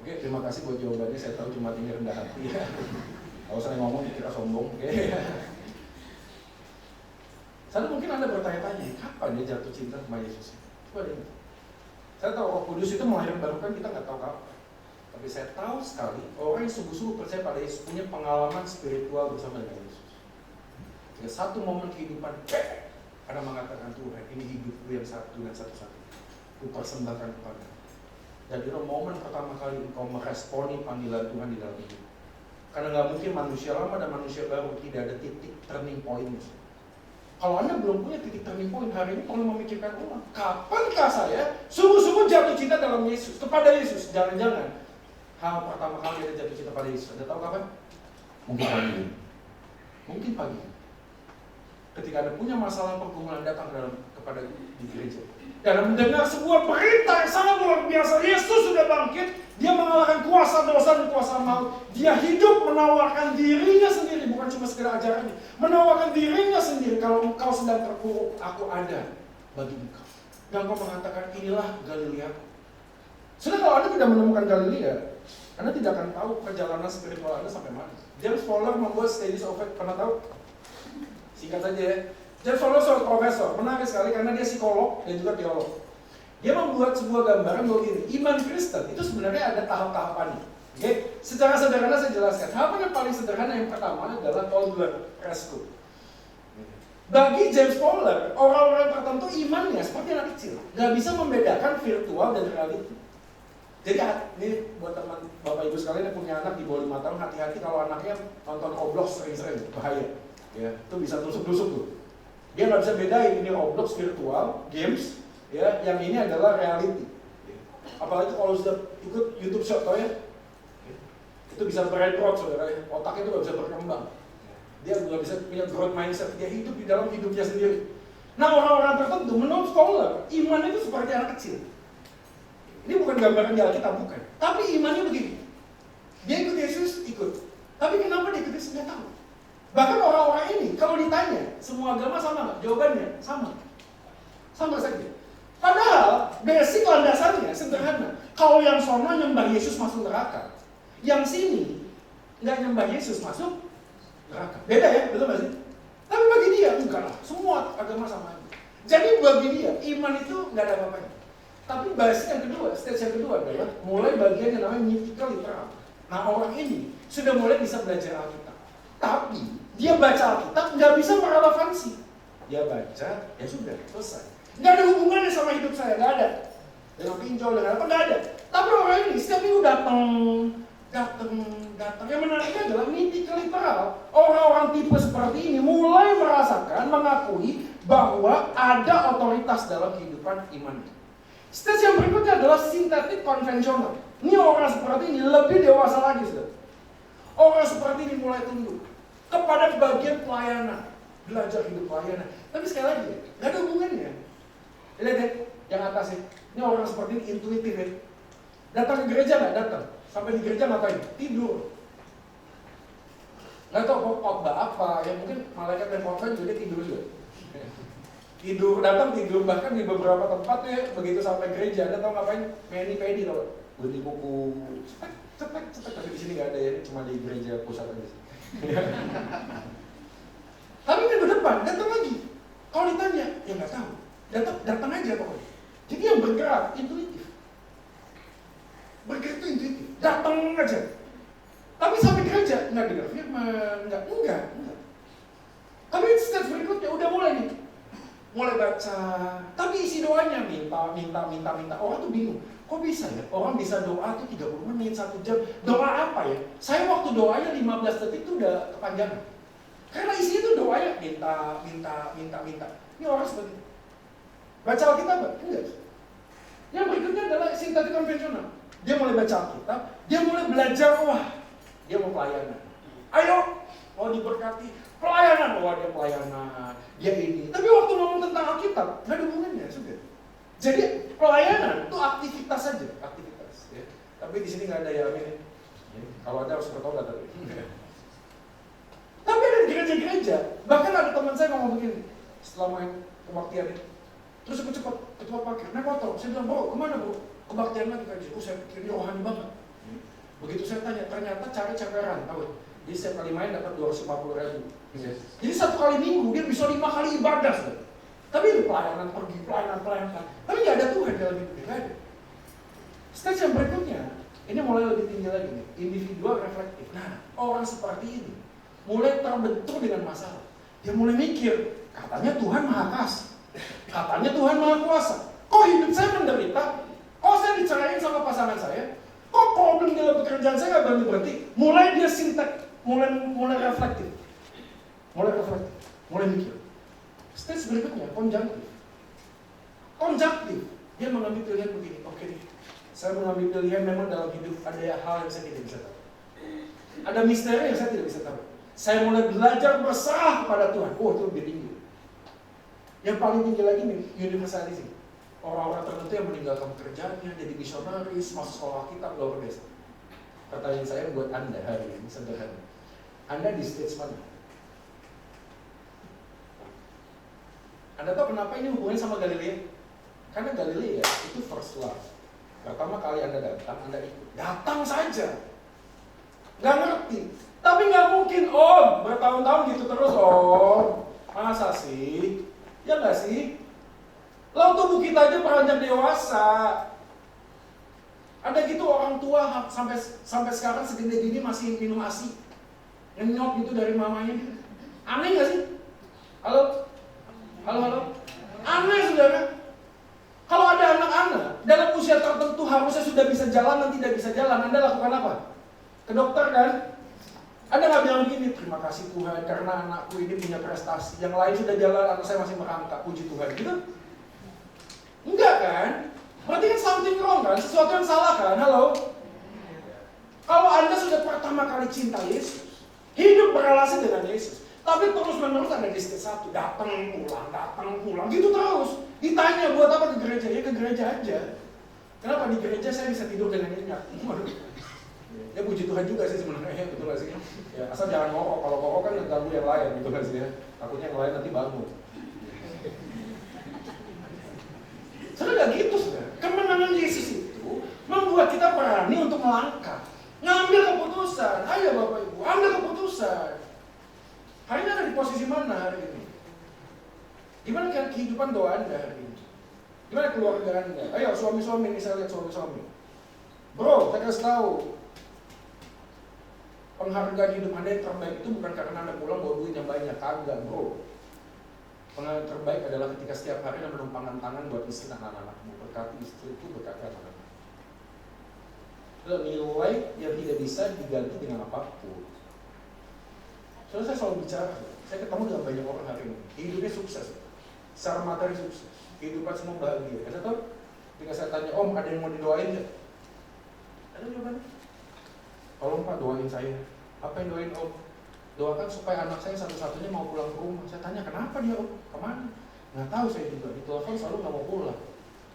C: Oke, terima kasih buat jawabannya. Saya tahu cuma ini rendah hati ya. Kalau saya ngomong dikira sombong. Oke. Saya mungkin Anda bertanya-tanya, kapan dia jatuh cinta sama Yesus? Coba deh. Saya tahu Roh Kudus itu melahirkan kita nggak tahu kapan. Tapi saya tahu sekali orang yang sungguh-sungguh percaya pada Yesus punya pengalaman spiritual bersama dengan Yesus. Jadi satu momen kehidupan, Anda mengatakan, Tuhan, ini hidupku yang satu dan satu-satunya. Ku persembahkan kepada. Dan itu momen pertama kali engkau meresponi panggilan Tuhan di dalam hidup. Karena nggak mungkin manusia lama dan manusia baru tidak ada titik turning point. Kalau Anda belum punya titik turning point hari ini, perlu memikirkan ulang. Kapankah saya sungguh-sungguh jatuh cinta dalam Yesus, kepada Yesus? Jangan-jangan hal pertama kali Anda jatuh cinta pada Yesus, Anda tahu kapan? Mungkin pagi. Mungkin pagi. Ketika Anda punya masalah pergumulan, datang kepada di gereja. Dan mendengar sebuah berita yang sangat luar biasa. Yesus sudah bangkit. Dia mengalahkan kuasa dosa dan kuasa maut. Dia hidup menawarkan dirinya sendiri, bukan cuma sekedar ajarannya. Menawarkan dirinya sendiri. Kalau engkau sedang terpuruk, aku ada bagi engkau. Dan engkau mengatakan, inilah Galilea. Sudah, kalau Anda tidak menemukan Galilea, Anda tidak akan tahu perjalanan spiritual Anda sampai mana. James Fowler membuat Stages of Faith, pernah tahu? Singkat saja ya. James Fowler seorang profesor, menarik sekali karena dia psikolog dan juga teolog. Dia membuat sebuah gambaran bahwa gini, iman Kristen itu sebenarnya ada tahap-tahapannya. Oke, secara sederhana saya jelaskan. Tahapan yang paling sederhana yang pertama adalah toddler preschool. Bagi James Fowler, orang-orang tertentu imannya seperti anak kecil, nggak bisa membedakan virtual dan reality. Jadi ini buat teman Bapak Ibu sekalian yang punya anak di bawah 5 tahun, hati-hati kalau anaknya nonton Roblox sering-sering, bahaya. Ya, itu bisa tusuk-tusuk tuh. Dia nggak bisa bedain ini Roblox virtual, games, ya, yang ini adalah reality. Apalagi kalau sudah ikut YouTube Short, tau ya? Itu bisa beretrot, saudara. Otaknya itu nggak bisa berkembang. Dia nggak bisa punya growth mindset. Dia hidup di dalam hidupnya sendiri. Nah, orang-orang tertentu menurut Fowler, iman itu seperti anak kecil. Ini bukan gambaran di Alkitab, bukan. Tapi imannya begini. Dia ikut Yesus, ikut. Tapi kenapa dia ikut Yesus? Nggak tahu. Bahkan orang-orang ini, kalau ditanya, semua agama sama nggak? Jawabannya sama. Sama saja. Padahal, basic landasannya sederhana. Kalau yang sono nyembah Yesus masuk neraka. Yang sini, nggak nyembah Yesus masuk neraka. Beda ya, betul nggak sih? Tapi bagi dia, enggak lah. Semua agama sama aja. Jadi bagi dia, iman itu nggak ada apa-apanya. Tapi basic yang kedua, stage yang kedua adalah mulai bagian yang namanya mythical literal. Nah, orang ini sudah mulai bisa belajar Alkitab. Tapi dia baca Alkitab nggak bisa merelevansi. Dia baca, ya sudah, selesai. Nggak ada hubungannya sama hidup saya, nggak ada. Dengan pinjol, dengan apa, nggak ada. Tapi orang ini setiap minggu datang. Yang menariknya adalah mythical literal. Orang-orang tipe seperti ini mulai merasakan, mengakui bahwa ada otoritas dalam kehidupan iman. Stage yang berikutnya adalah sintetik konvensional. Ini orang seperti ini lebih dewasa lagi, sudah. Orang seperti ini mulai tunduk kepada bagian pelayanan, belajar hidup pelayanan. Tapi sekali lagi, nggak ada hubungannya. Lihat deh, yang atas ya. Ini orang seperti ini intuitif ya. Datang ke gereja nggak? Datang. Sampai di gereja ngapain? Tidur. Nggak tahu khotbah apa, ya mungkin malaikat dan khotbah juga tidur juga. Tidur, datang tidur, bahkan di beberapa tempat ya, begitu sampai gereja, Anda tahu ngapain? Mani-pedi tau, bunyi buku, cetek, tapi di sini nggak ada ya, cuma di gereja pusat aja. Tapi ini berdepan, datang lagi. Kalau ditanya, ya nggak tahu, datang aja pokoknya. Jadi yang bergerak, intuitif. Bergerak itu intuitif, datang aja. Tapi sampai gereja, nggak dengar firman, enggak. Tapi stage berikutnya udah mulai nih. Mulai baca, tapi isi doanya minta. Orang tuh bingung, kok bisa ya? Orang bisa doa tuh 30 menit, 1 jam. Doa apa ya? Saya waktu doanya 15 detik tuh udah kepanjangan. Karena isinya tuh doanya minta. Ini orang seperti itu. Baca Alkitab nggak? Enggak. Yang berikutnya adalah sintetik konvensional. Dia mulai baca Alkitab, dia mulai belajar, wah, dia mau pelayanan. Ayo, mau diberkati. Pelayanan, wah dia pelayanan, dia ini. Tapi waktu ngomong tentang Alkitab, nggak ada hubungannya sudah. Jadi pelayanan itu aktivitas saja, aktivitas. Ya. Tapi di sini nggak ada ya, amin. Ya. Kalau ada harus bertobat tadi. Tapi ada di gereja-gereja, bahkan ada teman saya ngomong begini, setelah main kebaktian ini, terus aku cepat ketua parkir, naik motor. Saya bilang, bro, kemana bro? Kebaktian lagi kan? Saya pikir ini rohani banget. Begitu saya tanya, ternyata cari ceperan, tahu? Jadi setiap kali main dapat 250.000. Jadi 1 kali minggu dia bisa 5 kali ibadah. Tapi itu pelayanan pergi, pelayanan. Tapi nggak ada Tuhan dalam hidupnya, nggak ada. Stage yang berikutnya, ini mulai lebih tinggi lagi nih, individual reflektif. Nah, orang seperti ini mulai terbentuk dengan masalah. Dia mulai mikir, katanya Tuhan Maha Kasih, katanya Tuhan Maha Kuasa. Kok hidup saya menderita? Kok saya dicerain sama pasangan saya? Kok problem dalam pekerjaan saya nggak berhenti? Mulai dia sintek, mulai reflektif. Mulai mikir. Stage berikutnya, konjaktif. Dia mengambil pilihan begini, oke nih, saya mengambil pilihan memang dalam hidup ada hal yang saya tidak bisa tahu. Ada misteri yang saya tidak bisa tahu. Saya mulai belajar berserah kepada Tuhan. Oh, itu lebih tinggi. Yang paling tinggi lagi nih, universalism. Orang-orang tertentu yang meninggalkan pekerjaannya, jadi misionaris, masuk sekolah kita, luar biasa. Pertanyaan saya buat Anda hari ini sederhana. Anda di stage mana? Anda tahu kenapa ini hubungannya sama Galilea? Karena Galilea itu first love. Pertama kali Anda datang, Anda ikut. Datang saja. Nggak ngerti. Tapi nggak mungkin, bertahun-tahun gitu terus, masa sih? Ya nggak sih? Lalu tubuh kita aja beranjak dewasa. Ada gitu orang tua sampai sekarang segede gini masih minum ASI. Ngenyot gitu dari mamanya. Aneh nggak sih? Halo? Aneh saudara. Kalau ada anak-anak dalam usia tertentu harusnya sudah bisa jalan dan tidak bisa jalan, Anda lakukan apa? Ke dokter kan? Anda nggak bilang begini, terima kasih Tuhan karena anakku ini punya prestasi. Yang lain sudah jalan, anak saya masih merangkak, puji Tuhan. Gitu? Enggak kan? Berarti kan something wrong kan? Sesuatu yang salah kan? Halo? Kalau Anda sudah pertama kali cinta Yesus, hidup berrelasi dengan Yesus, tapi terus-menerus ada di stage 1, datang pulang, gitu terus. Ditanya buat apa ke gereja? Ya ke gereja aja. Kenapa di gereja saya bisa tidur dengan nyenyak? Ya puji Tuhan juga sih sebenarnya, betul gak sih? Ya, asal jangan ngorok, kalau ngorok kan ganggu yang lain, gitu kan sih ya. Takutnya yang lain nanti bangun. Sebenarnya gak gitu saudara. Kemenangan Yesus itu membuat kita berani untuk melangkah, ngambil keputusan. Ayo Bapak Ibu, ambil keputusan. Hari ini ada di posisi mana hari ini? Gimana kehidupan doa Anda hari ini? Gimana keluarga Anda? Ayo suami-suami, misalnya lihat suami-suami. Bro, saya kasih tahu, penghargaan hidup Anda yang terbaik itu bukan karena Anda pulang bawa duit yang banyak, kagak bro. Penghargaan terbaik adalah ketika setiap hari Anda menumpangkan tangan buat istri dan anak-anakmu. Berkati istri itu, berkati anak-anak. Nilai yang tidak bisa diganti dengan apapun. Soalnya saya selalu bicara, saya ketemu dengan banyak orang hari ini. Hidupnya sukses, secara materi sukses, kehidupan semua bahagia. Saya tahu Ketika saya tanya, Om ada yang mau didoain nggak? Ada jawabannya. Tolong Pak doain saya. Apa yang doain Om? Doakan supaya anak saya satu-satunya mau pulang ke rumah. Saya tanya kenapa dia Om? Kemana? Nggak tahu saya juga. Di telepon selalu nggak mau pulang.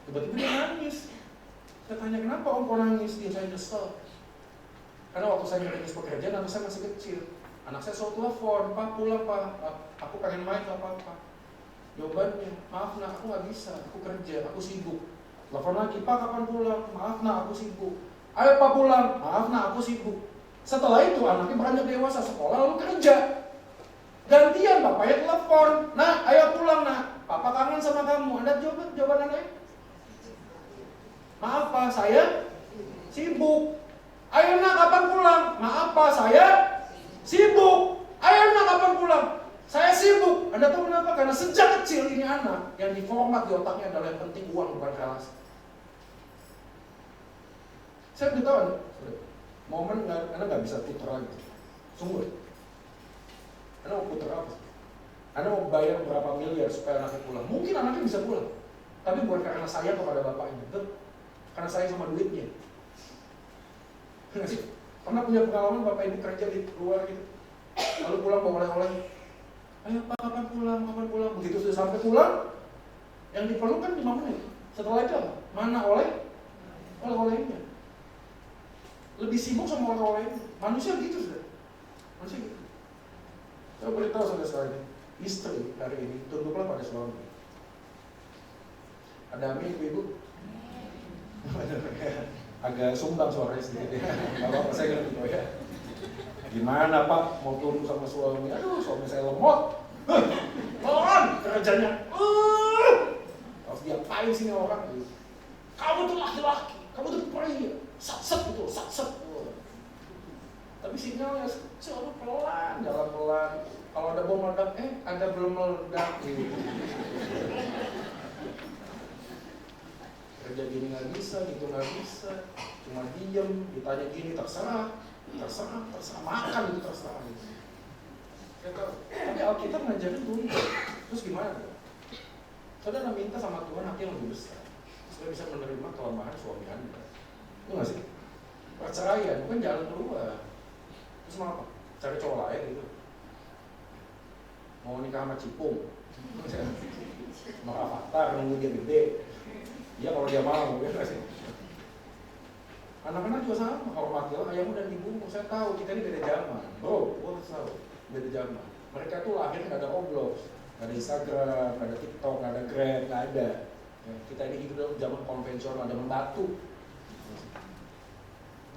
C: Tiba-tiba dia nangis. Saya tanya kenapa Om kok nangis? Dia saya nyesel. Karena waktu saya merintis pekerjaan anak saya masih kecil. Anak saya selalu telepon, Pak pulang Pak. Aku pengen main sama Papa. Jawabannya, maaf nak, aku nggak bisa. Aku kerja, aku sibuk. Telepon lagi, Pak kapan pulang? Maaf nak, aku sibuk. Ayo Pak pulang. Maaf nak, aku sibuk. Setelah itu anaknya beranjak dewasa, sekolah lalu kerja. Gantian bapaknya telepon, nah ayo pulang nak, Papa kangen sama kamu. Ada jawaban anaknya? Maaf Pak, saya sibuk. Ayo nak kapan pulang? Maaf Pak, saya sibuk. Ayo nak kapan pulang? Saya sibuk. Anda tahu kenapa? Karena sejak kecil ini anak yang diformat di otaknya adalah yang penting uang bukan relasi. Saya beritahu momen Anda nggak bisa putar lagi. Sungguh. Anda mau putar apa? Anda mau bayar berapa miliar supaya anaknya pulang? Mungkin anaknya bisa pulang, tapi bukan karena sayang kepada bapaknya, karena sayang sama duitnya. Nggak sih? Pernah punya pengalaman bapak ibu kerja di luar gitu, lalu pulang bawa oleh-oleh. Ayo Pak kapan pulang? Kapan pulang? Begitu sudah sampai pulang, yang diperlukan 5 menit. Setelah itu mana oleh-olehnya? Lebih sibuk sama oleh-olehnya. Manusia gitu sudah. Manusia gitu. Saya beritahu saudara-saudara, istri hari ini tunduklah pada suami. Ada amin ibu? Agak sumbang suaranya sedikit ya. Kalau saya ngerti kok ya. Gimana Pak mau tunduk sama suami? Aduh suami saya lemot. Lawan kerjanya. Harus diapain sini orang? Kamu tuh laki-laki, kamu tuh pria. Sat-set gitu, sat-set. Tapi sinyalnya selalu pelan, jalan pelan. Kalau ada bom meledak, ada belum meledak. Kerja gini nggak bisa, gitu nggak bisa. Cuma diem, ditanya gini terserah makan itu terserah. Tapi Alkitab ngajarin tunduk. Terus gimana? Saudara minta sama Tuhan hati yang lebih besar, supaya bisa menerima kelemahan suami Anda. Itu nggak sih? Perceraian bukan jalan keluar. Terus mau apa? Cari cowok lain gitu. Mau nikah sama Cipung, mau Avatar nunggu dia gede. Ya kalau dia mau, ya nggak sih? Anak-anak juga sama, hormatilah ayahmu dan ibumu. Saya tahu kita ini beda zaman, bro. Gue tahu beda zaman. Mereka tuh lahir nggak ada Roblox, nggak ada Instagram, nggak ada TikTok, nggak ada Grab, nggak ada. Ya, kita ini hidup dalam zaman konvensional, ada membatu.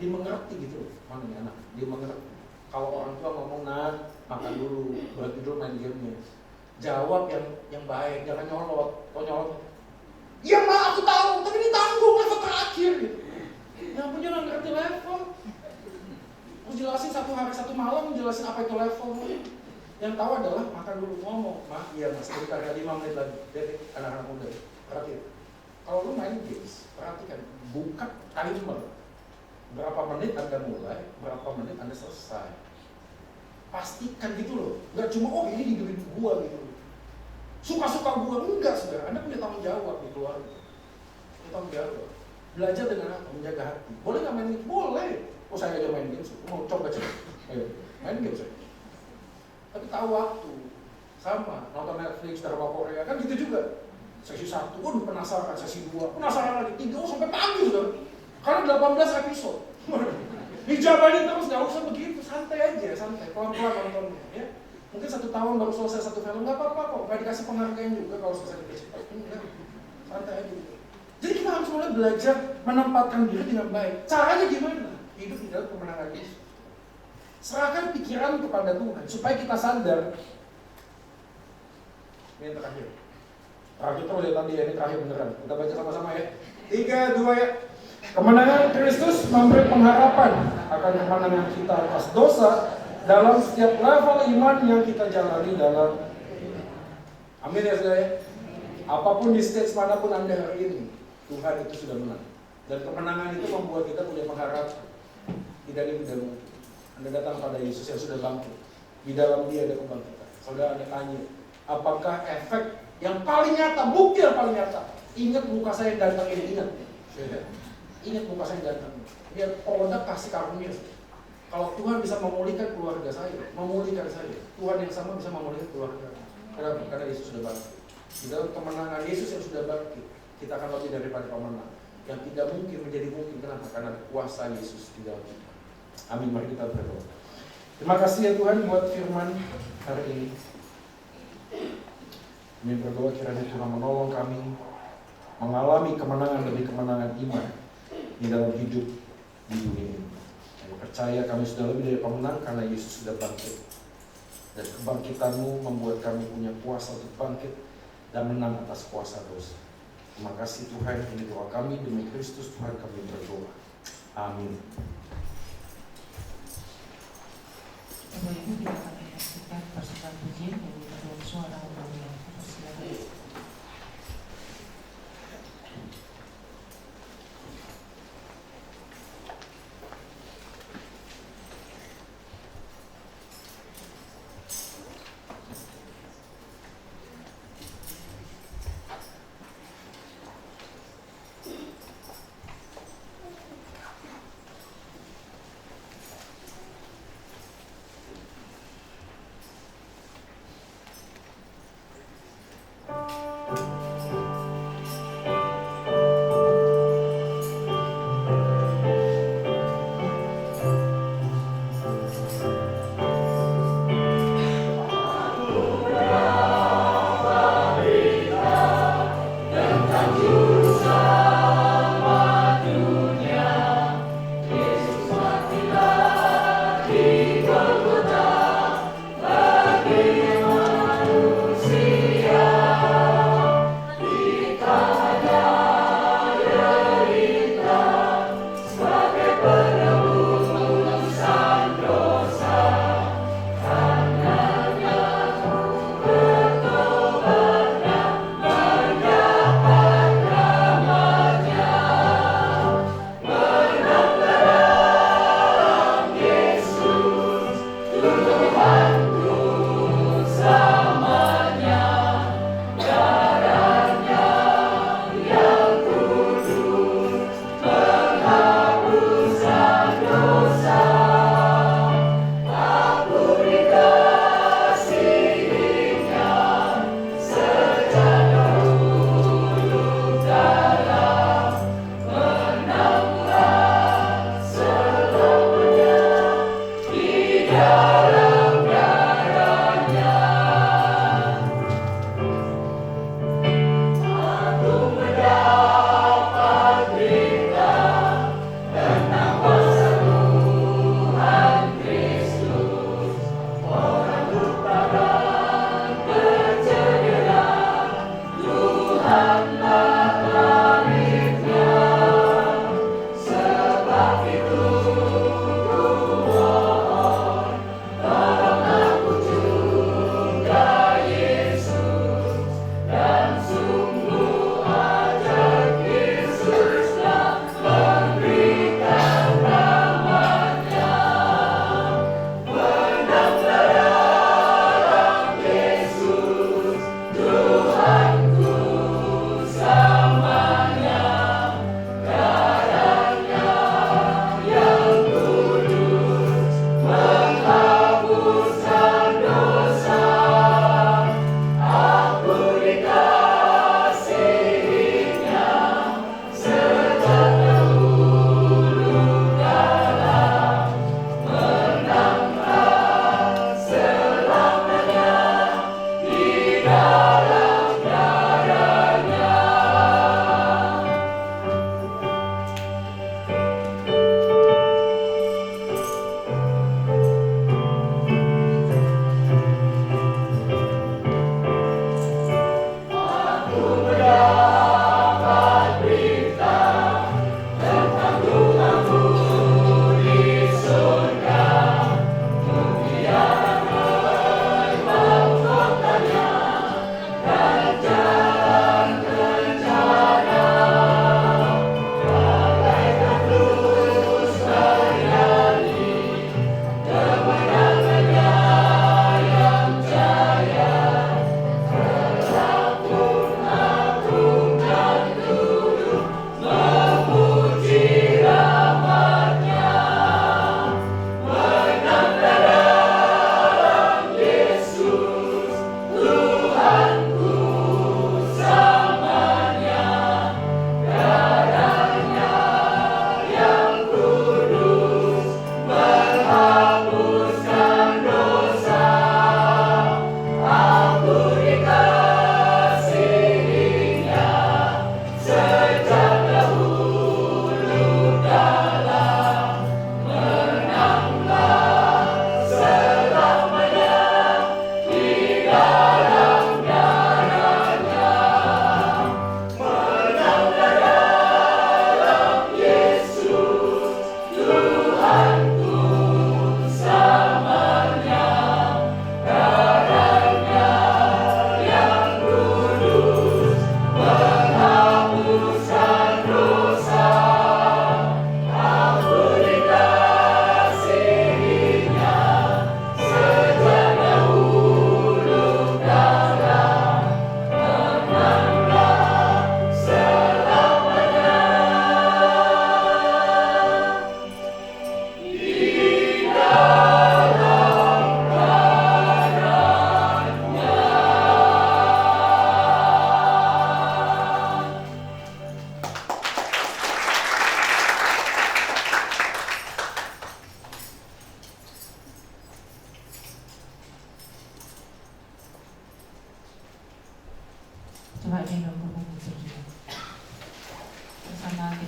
C: Dia mengerti gitu, mana nih anak? Dia mengerti. Kalau orang tua ngomong nak makan dulu, berhenti dulu main gamenya. Jawab yang baik, jangan nyolot. Kalau nyolot, iya mak aku tahu, tapi ini tanggung level terakhir gitu. Yang punya nggak ngerti level. Mau jelasin 1 hari 1 malam, jelasin apa itu level. Yang tahu adalah makan dulu, ngomong, mak iya mas, sekitar 5 menit lagi. Jadi anak-anak muda, perhatikan. Kalau lu main games, perhatikan, buka timer. Berapa menit Anda mulai, berapa menit Anda selesai. Pastikan gitu loh. Nggak cuma, ini hidup gua gitu loh. Suka-suka gua, enggak saudara. Anda punya tanggung jawab di keluarga. Punya tanggung jawab. Belajar dengan apa? Menjaga hati. Boleh nggak main game? Boleh. Oh saya aja main game, mau coba. Ayo, main game saya. Tapi tahu waktu. Sama, nonton Netflix, drama Korea, kan gitu juga. Sesi 1, waduh penasaran, sesi 2, penasaran lagi, 3, sampai pagi saudara. Karena 18 episode. Dijabarin terus, nggak usah begitu, santai aja, santai, pelan-pelan nontonnya ya. Mungkin 1 tahun baru selesai 1 film, nggak apa-apa kok, nggak dikasih penghargaan juga kalau selesai lebih cepat. Enggak, santai aja gitu. Jadi kita harus mulai belajar menempatkan diri dengan baik. Caranya gimana? Hidup di dalam kemenangan Yesus. Serahkan pikiran kepada Tuhan, supaya kita sadar. Ini yang terakhir. Terakhir terus ya tadi ya, ini terakhir beneran. Kita baca sama-sama ya. 3, 2 ya. Kemenangan Kristus memberi pengharapan akan kemenangan kita atas dosa dalam setiap level iman yang kita jalani dalam. Amin ya saudara ya. Apapun di stage manapun Anda hari ini, Tuhan itu sudah menang. Dan kemenangan itu membuat kita punya pengharapan. Tidak mungkin. Anda datang pada Yesus yang sudah bangkit. Di dalam Dia ada kebangkitan. Saudara Anda tanya, apakah efek yang paling nyata, bukti yang paling nyata Ingat muka saya yang datang ini, ingat. Ingat muka saya yang datang. Dia produk kasih karunia. Kalau Tuhan bisa memulihkan keluarga saya, memulihkan saya, Tuhan yang sama bisa memulihkan keluarga. Kenapa? Karena Yesus sudah bangkit. Di dalam kemenangan Yesus yang sudah bangkit, kita akan lebih daripada pemenang. Yang tidak mungkin menjadi mungkin. Kenapa? Karena kuasa Yesus di dalam kita. Amin. Mari kita berdoa. Terima kasih ya Tuhan buat firman hari ini. Kami berdoa kiranya Tuhan menolong kami mengalami kemenangan demi kemenangan iman di dalam hidup di dunia ini. Kami percaya kami sudah lebih dari pemenang karena Yesus sudah bangkit. Dan kebangkitan-Mu membuat kami punya kuasa untuk bangkit dan menang atas kuasa dosa. Terima kasih Tuhan, ini doa kami demi Kristus Tuhan kami berdoa. Amin.
A: Bapak Ibu, kita akan menyaksikan persembahan pujian dari paduan suara Mulia. Persilakan.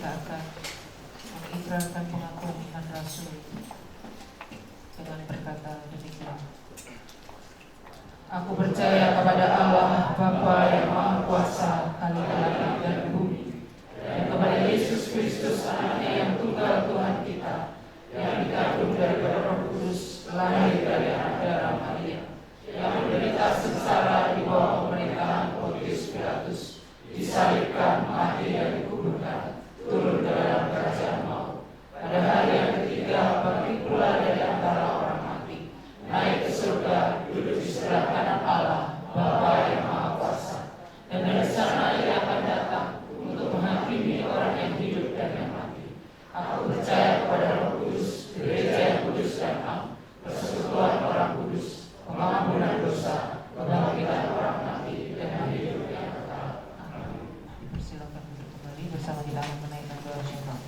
A: kita akan mengikrarkan pengakuan iman Rasul dengan berkata demikian. Aku percaya kepada Allah Bapa yang Maha Kuasa, Khalik langit dan bumi, dan kepada Yesus Kristus Anaknya yang tunggal Tuhan kita, yang dikandung dari Roh Kudus, lahir dari anak darah Maria, yang menderita sengsara di bawah pemerintahan Pontius Pilatus, disalibkan, mati dan dikuburkan, turun ke dalam kerajaan maut. Pada hari yang ketiga bangkit pula dari antara orang mati, naik ke surga, duduk di sebelah kanan Allah, Bapa yang Maha Kuasa, dan dari sana Ia akan datang untuk menghakimi orang yang hidup dan yang mati. Aku percaya kepada Roh Kudus, gereja yang kudus dan am, persekutuan orang kudus, pengampunan dosa, kebangkitan orang mati, dan hidup yang kekal. Amin. Silakan duduk kembali bersama kita akan menaikkan doa syafaat.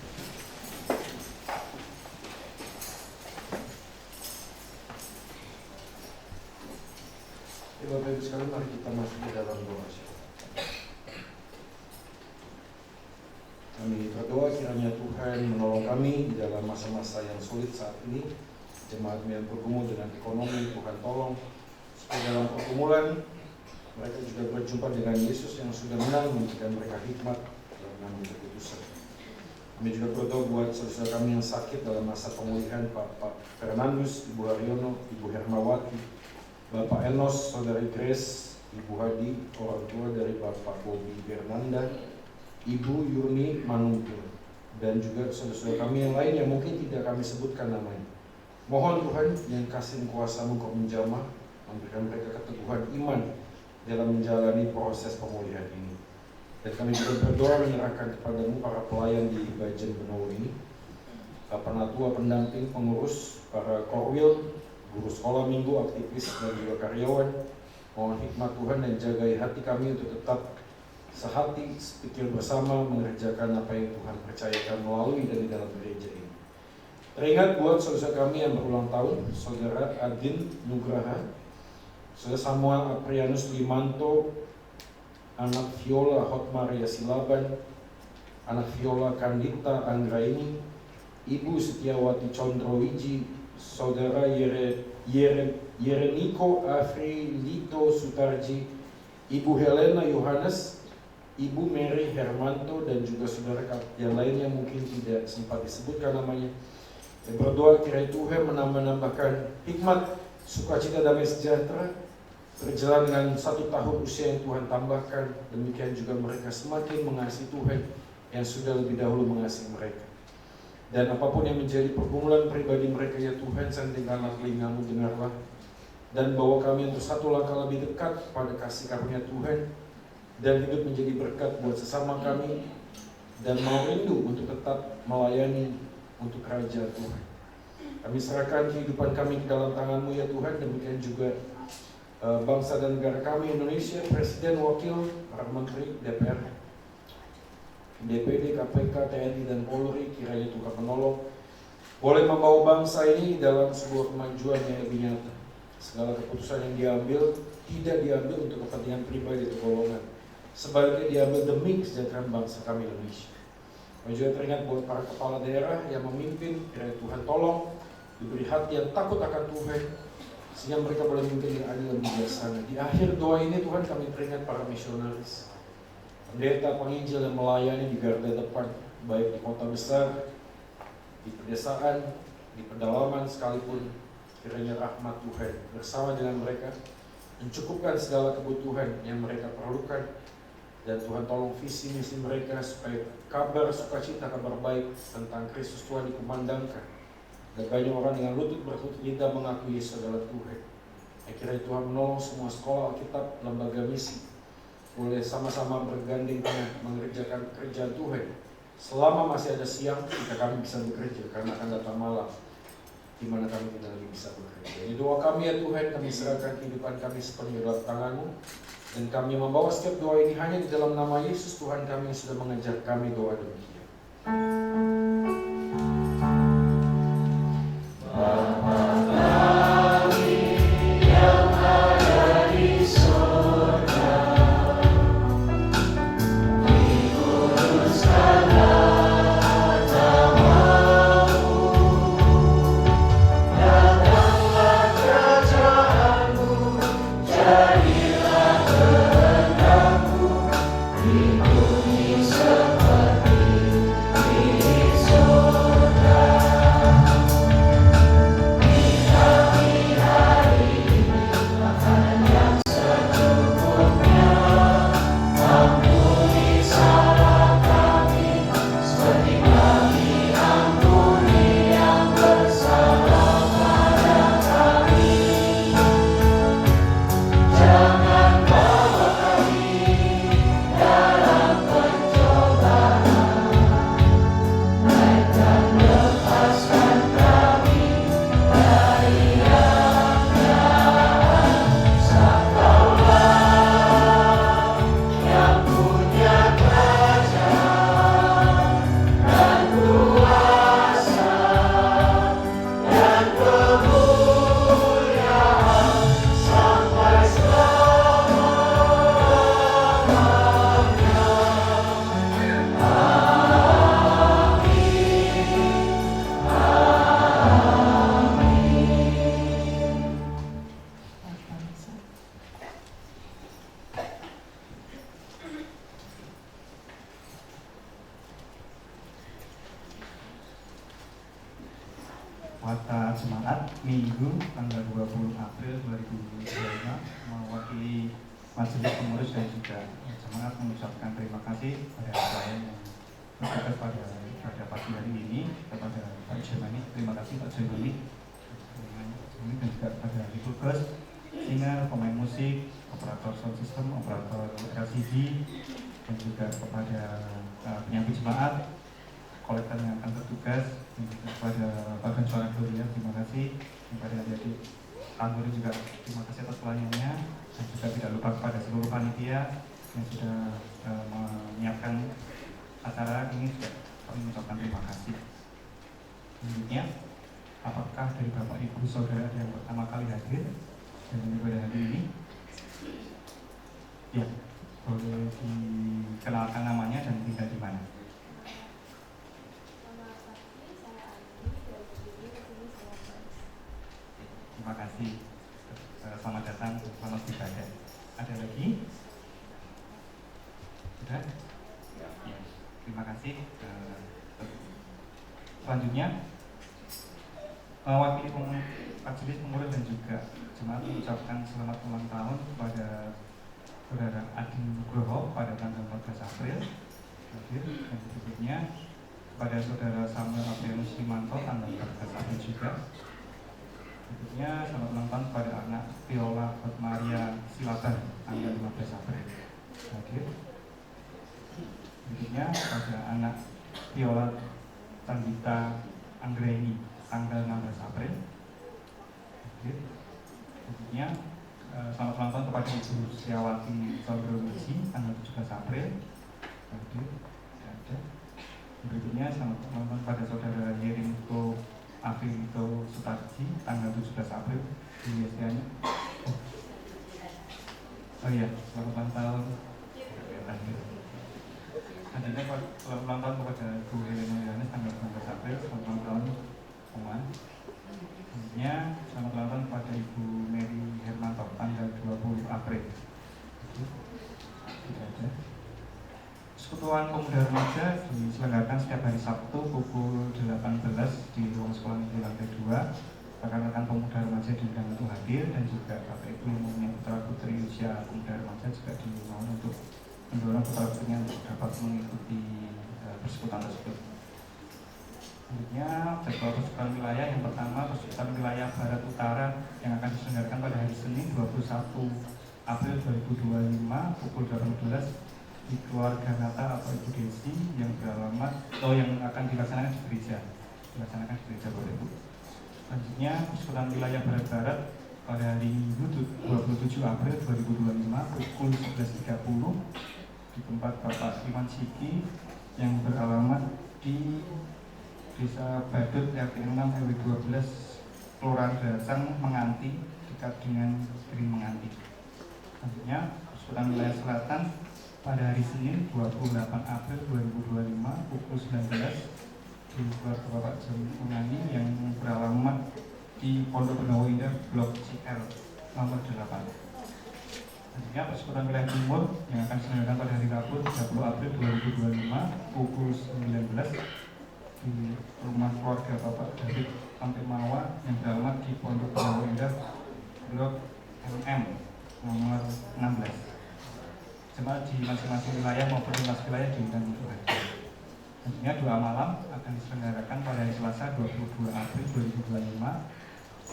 C: Bapak Ibu sekalian, mari kita masuk ke dalam doa syafaat. Kami berdoa kiranya Tuhan menolong kami di dalam masa-masa yang sulit saat ini. Jemaat yang bergumul dengan ekonomi, Tuhan tolong supaya dalam pergumulan mereka juga berjumpa dengan Yesus yang sudah menang, memberikan mereka hikmat dalam mengambil keputusan. Kami juga berdoa buat saudara kami yang sakit dalam masa pemulihan, Pak Fernandus, Ibu Haryono, Ibu Hermawati, Bapak Enos, Saudari Grace, Ibu Hadi, orang tua dari Bapak Bobi Bernanda, Ibu Yuni Manungkil, dan juga saudara-saudara kami yang lain yang mungkin tidak kami sebutkan namanya. Mohon Tuhan yang kasih kuasa-Mu kau menjamah, memberikan mereka keteguhan iman dalam menjalani proses pemulihan ini. Dan kami juga berdoa menyerahkan kepada-Mu para pelayan di Bajen Benowo ini, penatua, pendamping, pengurus, para korwil, guru sekolah minggu, aktivis, dan juga karyawan. Mohon hikmat Tuhan dan jagai hati kami untuk tetap sehati, sepikir bersama mengerjakan apa yang Tuhan percayakan melalui dari dalam gereja ini. Teringat buat saudara kami yang berulang tahun, Saudara Adin Nugraha, Saudara Samuel Aprianus Limanto, anak Viola Hotmaria Silaban, anak Viola Kandita Anggraini, Ibu Setiawati Condrowiji, Saudara Yereniko Afrilito Sutarji, Ibu Helena Yohanes, Ibu Mary Hermanto, dan juga saudara yang lainnya mungkin tidak sempat disebutkan namanya. Dan berdoa kiranya Tuhan menambahkan hikmat, sukacita, damai sejahtera berjalan dengan 1 tahun usia yang Tuhan tambahkan. Demikian juga mereka semakin mengasihi Tuhan yang sudah lebih dahulu mengasihi mereka. Dan apapun yang menjadi pergumulan pribadi mereka, ya Tuhan, sandingkanlah telinga-Mu, dengarlah, dan bawa kami untuk satu langkah lebih dekat pada kasih karunia Tuhan, dan hidup menjadi berkat buat sesama kami, dan mau rindu untuk tetap melayani untuk kerajaan Tuhan. Kami serahkan kehidupan kami ke dalam tangan-Mu, ya Tuhan. Demikian juga bangsa dan negara kami Indonesia, Presiden, Wakil, para Menteri, DPR, DPD, KPK, TNI, dan Polri. Kiranya Tuhan menolong, boleh membawa bangsa ini dalam sebuah kemajuan yang lebih nyata. Segala keputusan yang diambil tidak diambil untuk kepentingan pribadi atau golongan, sebaliknya diambil demi kesejahteraan bangsa kami Indonesia. Kami juga teringat buat para kepala daerah yang memimpin, kiranya Tuhan tolong diberi hati yang takut akan Tuhan, sehingga mereka boleh memimpin dengan adil dan bijaksana. Di akhir doa ini Tuhan, kami teringat para misionaris, pendeta, penginjil yang melayani di garda depan, baik di kota besar, di pedesaan, di pedalaman sekalipun. Kiranya rahmat Tuhan bersama dengan mereka mencukupkan segala kebutuhan yang mereka perlukan. Dan Tuhan tolong visi misi mereka supaya kabar sukacita, kabar baik tentang Kristus Tuhan dikumandangkan, dan banyak orang dengan lutut berlutut lidah mengakui Yesus adalah Tuhan. Akhirnya Tuhan menolong semua sekolah Alkitab, lembaga misi boleh sama-sama bergandeng tangan mengerjakan pekerjaan Tuhan. Selama masih ada siang, kita kami bisa bekerja, karena akan datang malam di mana kami tidak lagi bisa bekerja. Ini doa kami, ya Tuhan. Kami serahkan kehidupan kami sepenuhnya dalam tangan-Mu, dan kami membawa setiap doa ini hanya di dalam nama Yesus Tuhan kami yang sudah mengajar kami doa demikian.
F: Dikuduskanlah
G: Wata Jemaat Minggu tanggal 20 April 2025 mewakili Majelis Pengurus dan juga jemaat mengucapkan terima kasih pada klien yang bertugas pada pagi hari ini, kepada Pak Jemani. Terima kasih Pak Jemani dan juga pada tugas singer, pemain musik, operator sound system, operator LCD, dan juga kepada penyambut jemaat, kolektor yang akan bertugas, dan juga kepada bagian suara Gloria, terima kasih. Kepada adik-adik anggota juga terima kasih atas pelayanannya, dan juga tidak lupa kepada seluruh panitia yang sudah menyiapkan acara ini, juga kami mengucapkan terima kasih. Selanjutnya, apakah dari Bapak Ibu Saudara yang pertama kali hadir dalam ibadah hari ini? Ya, boleh dikenalkan namanya dan tinggal di mana. Terima kasih. Selamat datang, selamat beribadah. Ada lagi? Sudah? Ya. Terima kasih. Selanjutnya, mewakili Majelis Pengurus dan juga jemaat mengucapkan selamat ulang tahun kepada Saudara Adi Nugroho pada tanggal 14 April. Dan berikutnya kepada Saudara Samuel Aprianus Limanto tanggal 14 April juga. Berikutnya selamat ulang tahun kepada anak Viola Maria Silaban tanggal 15 April. Hadir. Berikutnya kepada anak Viola Tandita Anggreni tanggal 16 April. Hadir. Berikutnya selamat ulang tahun kepada Ibu Sriawati Sondrowiji tanggal 17 April. Hadir. Ada. Berikutnya selamat ulang tahun kepada Saudara Yerimko Afrito Sutarji tanggal 17 April di Yesdianya. Oh iya, selamat ulang tahun. Selanjutnya selamat ulang tahun kepada Ibu Helena Yohanes tanggal 19 April. Selamat ulang tahun, Oman. Selanjutnya selamat ulang tahun kepada Ibu Mary Hermanto tanggal 20 April. Tidak ada. Persekutuan Pemuda Remaja diselenggarakan setiap hari Sabtu pukul 18 di ruang sekolah negeri lantai 2. Rekan-rekan pemuda remaja diundang untuk hadir, dan juga Bapak Ibu yang mempunyai putra putri usia pemuda remaja juga dimohon untuk mendorong putra putrinya untuk dapat mengikuti persekutuan tersebut. Selanjutnya jadwal persekutuan wilayah yang pertama, persekutuan wilayah Barat Utara yang akan diselenggarakan pada hari Senin 21 April 2025 pukul 18 di keluarga Nata atau Ibu Desi yang beralamat yang akan dilaksanakan di gereja, Bapak Ibu. Selanjutnya persekutuan wilayah Barat pada hari Minggu 27 April 2025 pukul 11.30 di tempat Bapak Iwan Siki yang beralamat di Desa Badut RT 6 RW 12 Kelurahan Dasang Menganti, dekat dengan Green Menganti. Selanjutnya persekutuan wilayah Selatan pada hari Senin 28 April 2025 pukul 19 di keluarga Bapak Jemungani yang beralamat di Pondok Benawa Indah Blok CL nomor 8. Selanjutnya persekutuan wilayah Timur yang akan diselenggarakan pada hari Rabu 30 April 2025 pukul 19 di rumah keluarga Bapak David Pantimawa yang beralamat di Pondok Benawa Indah Blok MM nomor 16. Jemaat di masing-masing wilayah maupun lintas wilayah diundang untuk hadir. Selanjutnya doa malam akan diselenggarakan pada hari Selasa 22 April 2025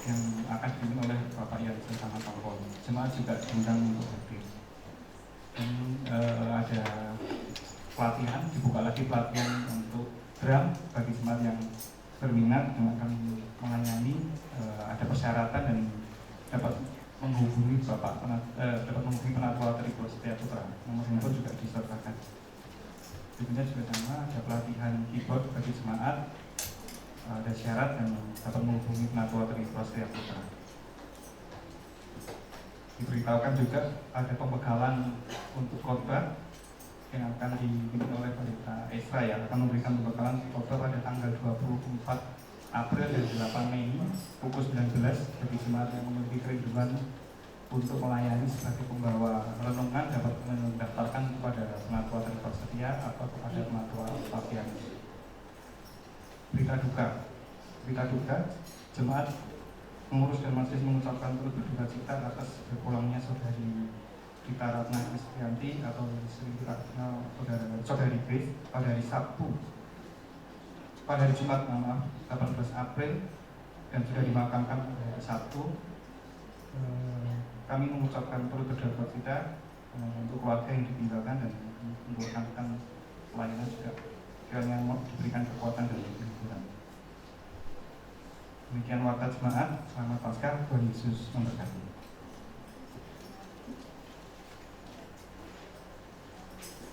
G: yang akan dipimpin oleh Bapak Yansen sama Tolpon. Jemaat juga diundang untuk hadir. Dan ada pelatihan, dibuka lagi pelatihan untuk drum bagi jemaat yang berminat dan akan melayani. Ada persyaratan dan dapat menghubungi dapat menghubungi Penatua Tribur Setia Putra. Nomor handphone juga disertakan. Berikutnya juga sama, ada pelatihan keyboard bagi jemaat, ada syarat dan dapat menghubungi Penatua Tribur Setia Putra. Diberitahukan juga ada pembekalan untuk khotbah yang akan dipimpin oleh Pendeta Esra yang akan memberikan pembekalan khotbah pada tanggal 24 April dan 8 Mei pukul 19 bagi jemaat yang memiliki kerinduan untuk melayani sebagai pembawa renungan dapat mendaftarkan kepada Penatua Tribur Setia atau kepada Penatua Papianus. Berita duka Jemaat pengurus dan majelis mengucapkan turut berduka cita atas berpulangnya saudari Rita Ratna Kristianti atau saudari Grace pada hari Jumat 18 April dan sudah dimakamkan pada hari Sabtu. Kami mengucapkan turut berduka cita untuk keluarga yang ditinggalkan dan untuk rekan-rekan pelayanan juga kiranya diberikan kekuatan dan kehidupan. Demikian warta jemaat, selamat Paskah, Tuhan Yesus memberkati.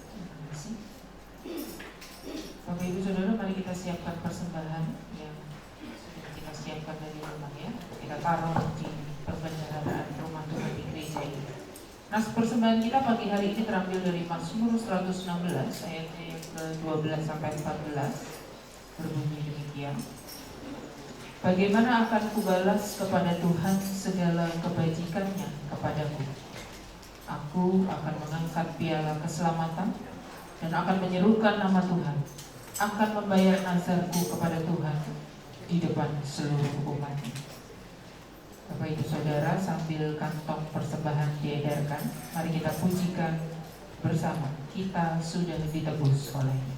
A: Terima kasih. Bapak Ibu Saudara, mari kita siapkan persembahan yang sudah kita siapkan dari rumah ya. Kita taruh di perbendaharaan rumah Tuhan di gereja ini. Nah, persembahan kita pagi hari ini terambil dari Mazmur 116 ayatnya yang ke-12 sampai 14, berbunyi demikian. Bagaimana akan kubalas kepada Tuhan segala kebajikannya kepadaku? Aku akan mengangkat piala keselamatan dan akan menyerukan nama Tuhan, akan membayar nazarku kepada Tuhan di depan seluruh umatnya. Bapak Ibu Saudara, sambil kantong persembahan diedarkan, mari kita pujikan bersama, kita sudah ditebus oleh-Nya.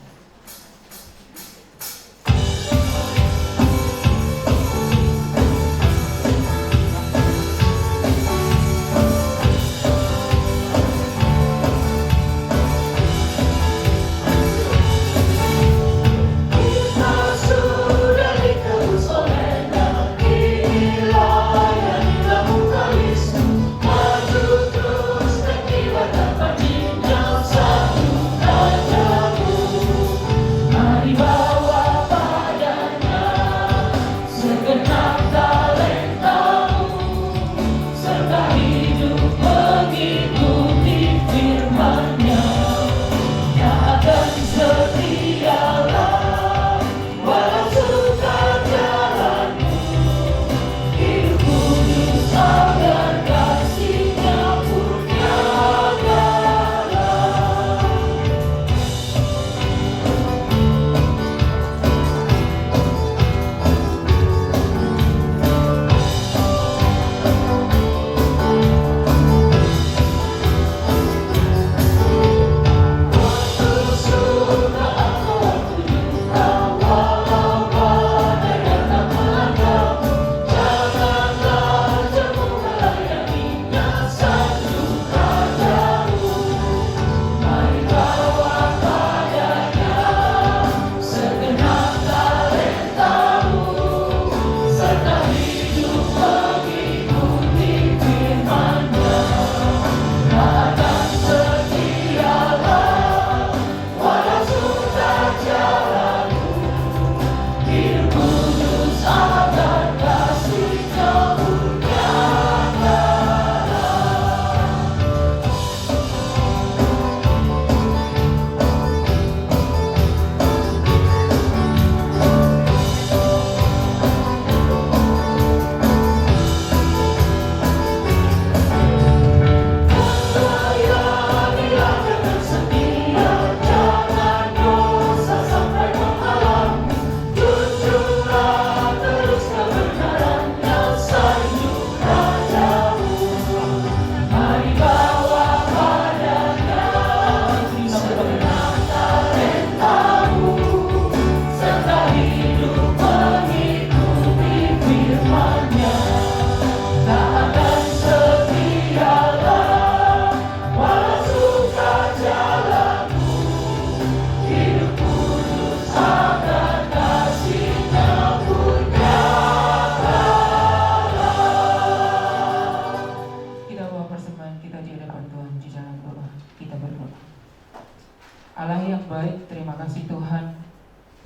A: Allah yang baik, terima kasih Tuhan,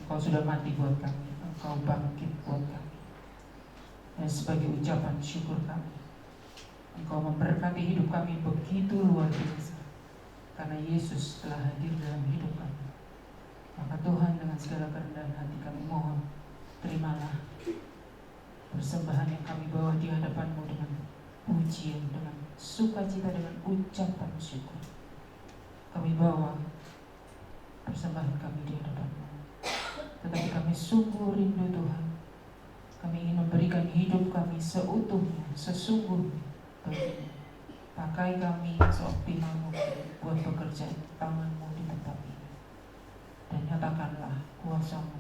A: Engkau sudah mati buat kami, Engkau bangkit buat kami. Dan sebagai ucapan syukur kami, Engkau memberkati hidup kami begitu luar biasa, karena Yesus telah hadir dalam hidup kami. Maka Tuhan, dengan segala kerendahan hati kami mohon, terimalah persembahan yang kami bawa di hadapan-Mu dengan pujian, dengan sukacita, dengan ucapan syukur. Kami bawa persembahan kami di hadapan-Mu, tetapi kami sungguh rindu Tuhan, Kami ingin memberikan hidup kami seutuhnya, sesungguhnya bagimu. Pakai kami seoptimal mungkin buat pekerjaan tanganmu di tempat ini. Dan nyatakanlah kuasa-Mu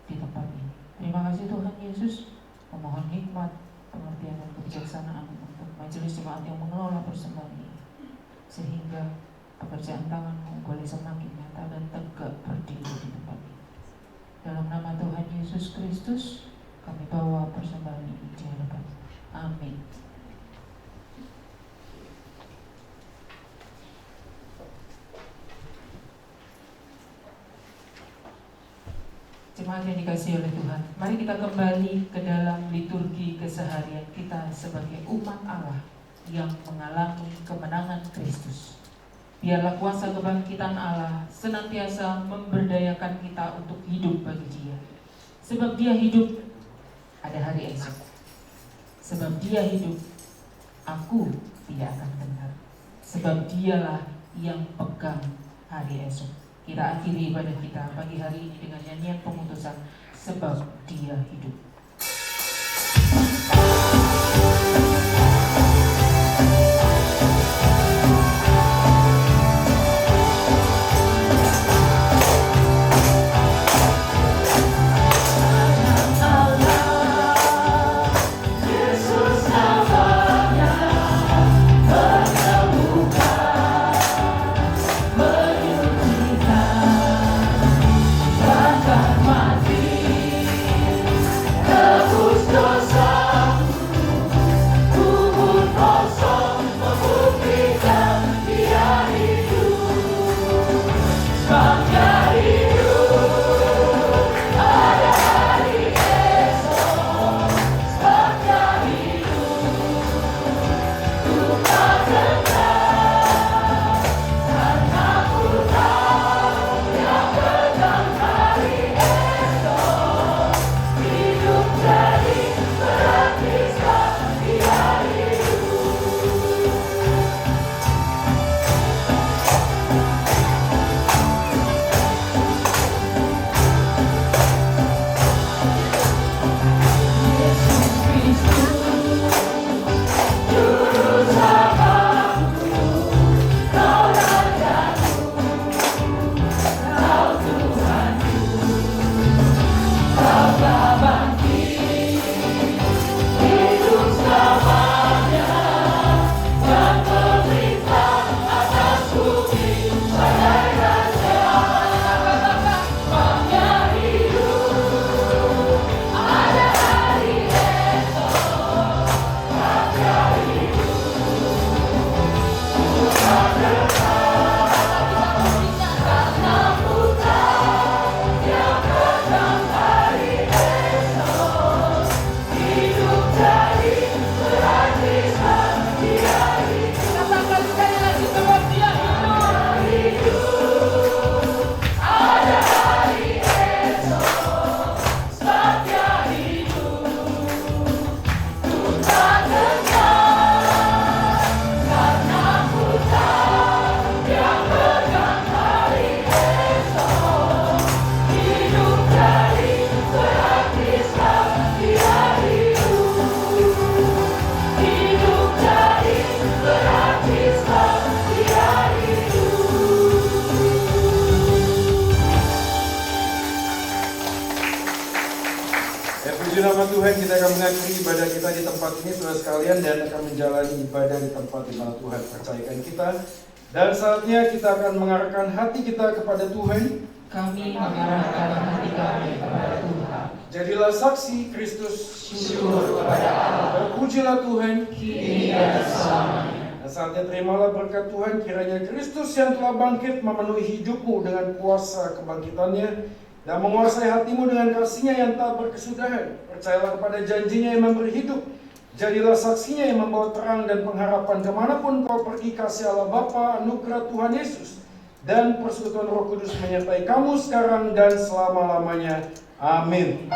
A: di tempat ini. Terima kasih Tuhan Yesus. Memohon hikmat, pengertian dan kebijaksanaan untuk majelis jemaat yang mengelola persembahan ini, sehingga pekerjaan tangan-Mu boleh semakin nyata dan tegak berdiri di tempat ini. Dalam nama Tuhan Yesus Kristus, kami bawa persembahan ini di hadapan. Amin. Jemaat yang dikasihi oleh Tuhan, mari kita kembali ke dalam liturgi keseharian kita sebagai umat Allah yang mengalami kemenangan Kristus. Biarlah kuasa kebangkitan Allah senantiasa memberdayakan kita untuk hidup bagi Dia. Sebab Dia hidup, ada hari esok. Sebab Dia hidup, aku tidak akan gentar. Sebab Dialah yang pegang hari esok. Kita akhiri ibadah kita pagi hari ini dengan nyanyian pemutusan, sebab Dia hidup.
C: Nama Tuhan, kita akan mengakhiri ibadah kita di tempat ini saudara sekalian, dan akan menjalani ibadah di tempat di mana Tuhan percayakan kita. Dan saatnya kita akan mengarahkan hati kita kepada Tuhan.
A: Kami mengarahkan hati kami kepada Tuhan.
C: Jadilah saksi Kristus.
A: Syukur kepada Allah.
C: Terpujilah Tuhan
A: kini dan selamanya.
C: Dan saatnya terimalah berkat Tuhan, kiranya Kristus yang telah bangkit memenuhi hidupmu dengan kuasa kebangkitannya dan menguasai hatimu dengan kasih-Nya yang tak berkesudahan. Percayalah kepada janji-Nya yang memberi hidup. Jadilah saksinya yang membawa terang dan pengharapan kemanapun kau pergi. Kasih Allah Bapa, anugerah Tuhan Yesus, dan persekutuan Roh Kudus menyertai kamu sekarang dan selama-lamanya. Amin.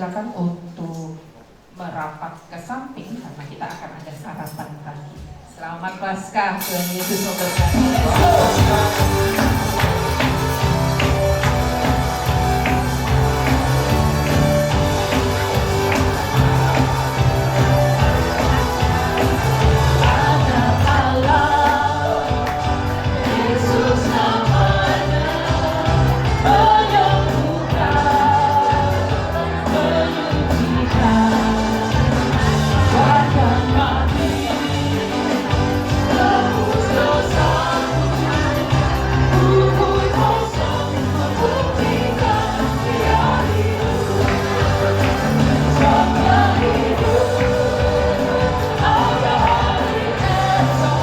A: silakan untuk merapat ke samping karena kita akan ada sarapan pagi. Selamat Paskah, Tuhan Yesus memberkati.
F: Ada hari esok.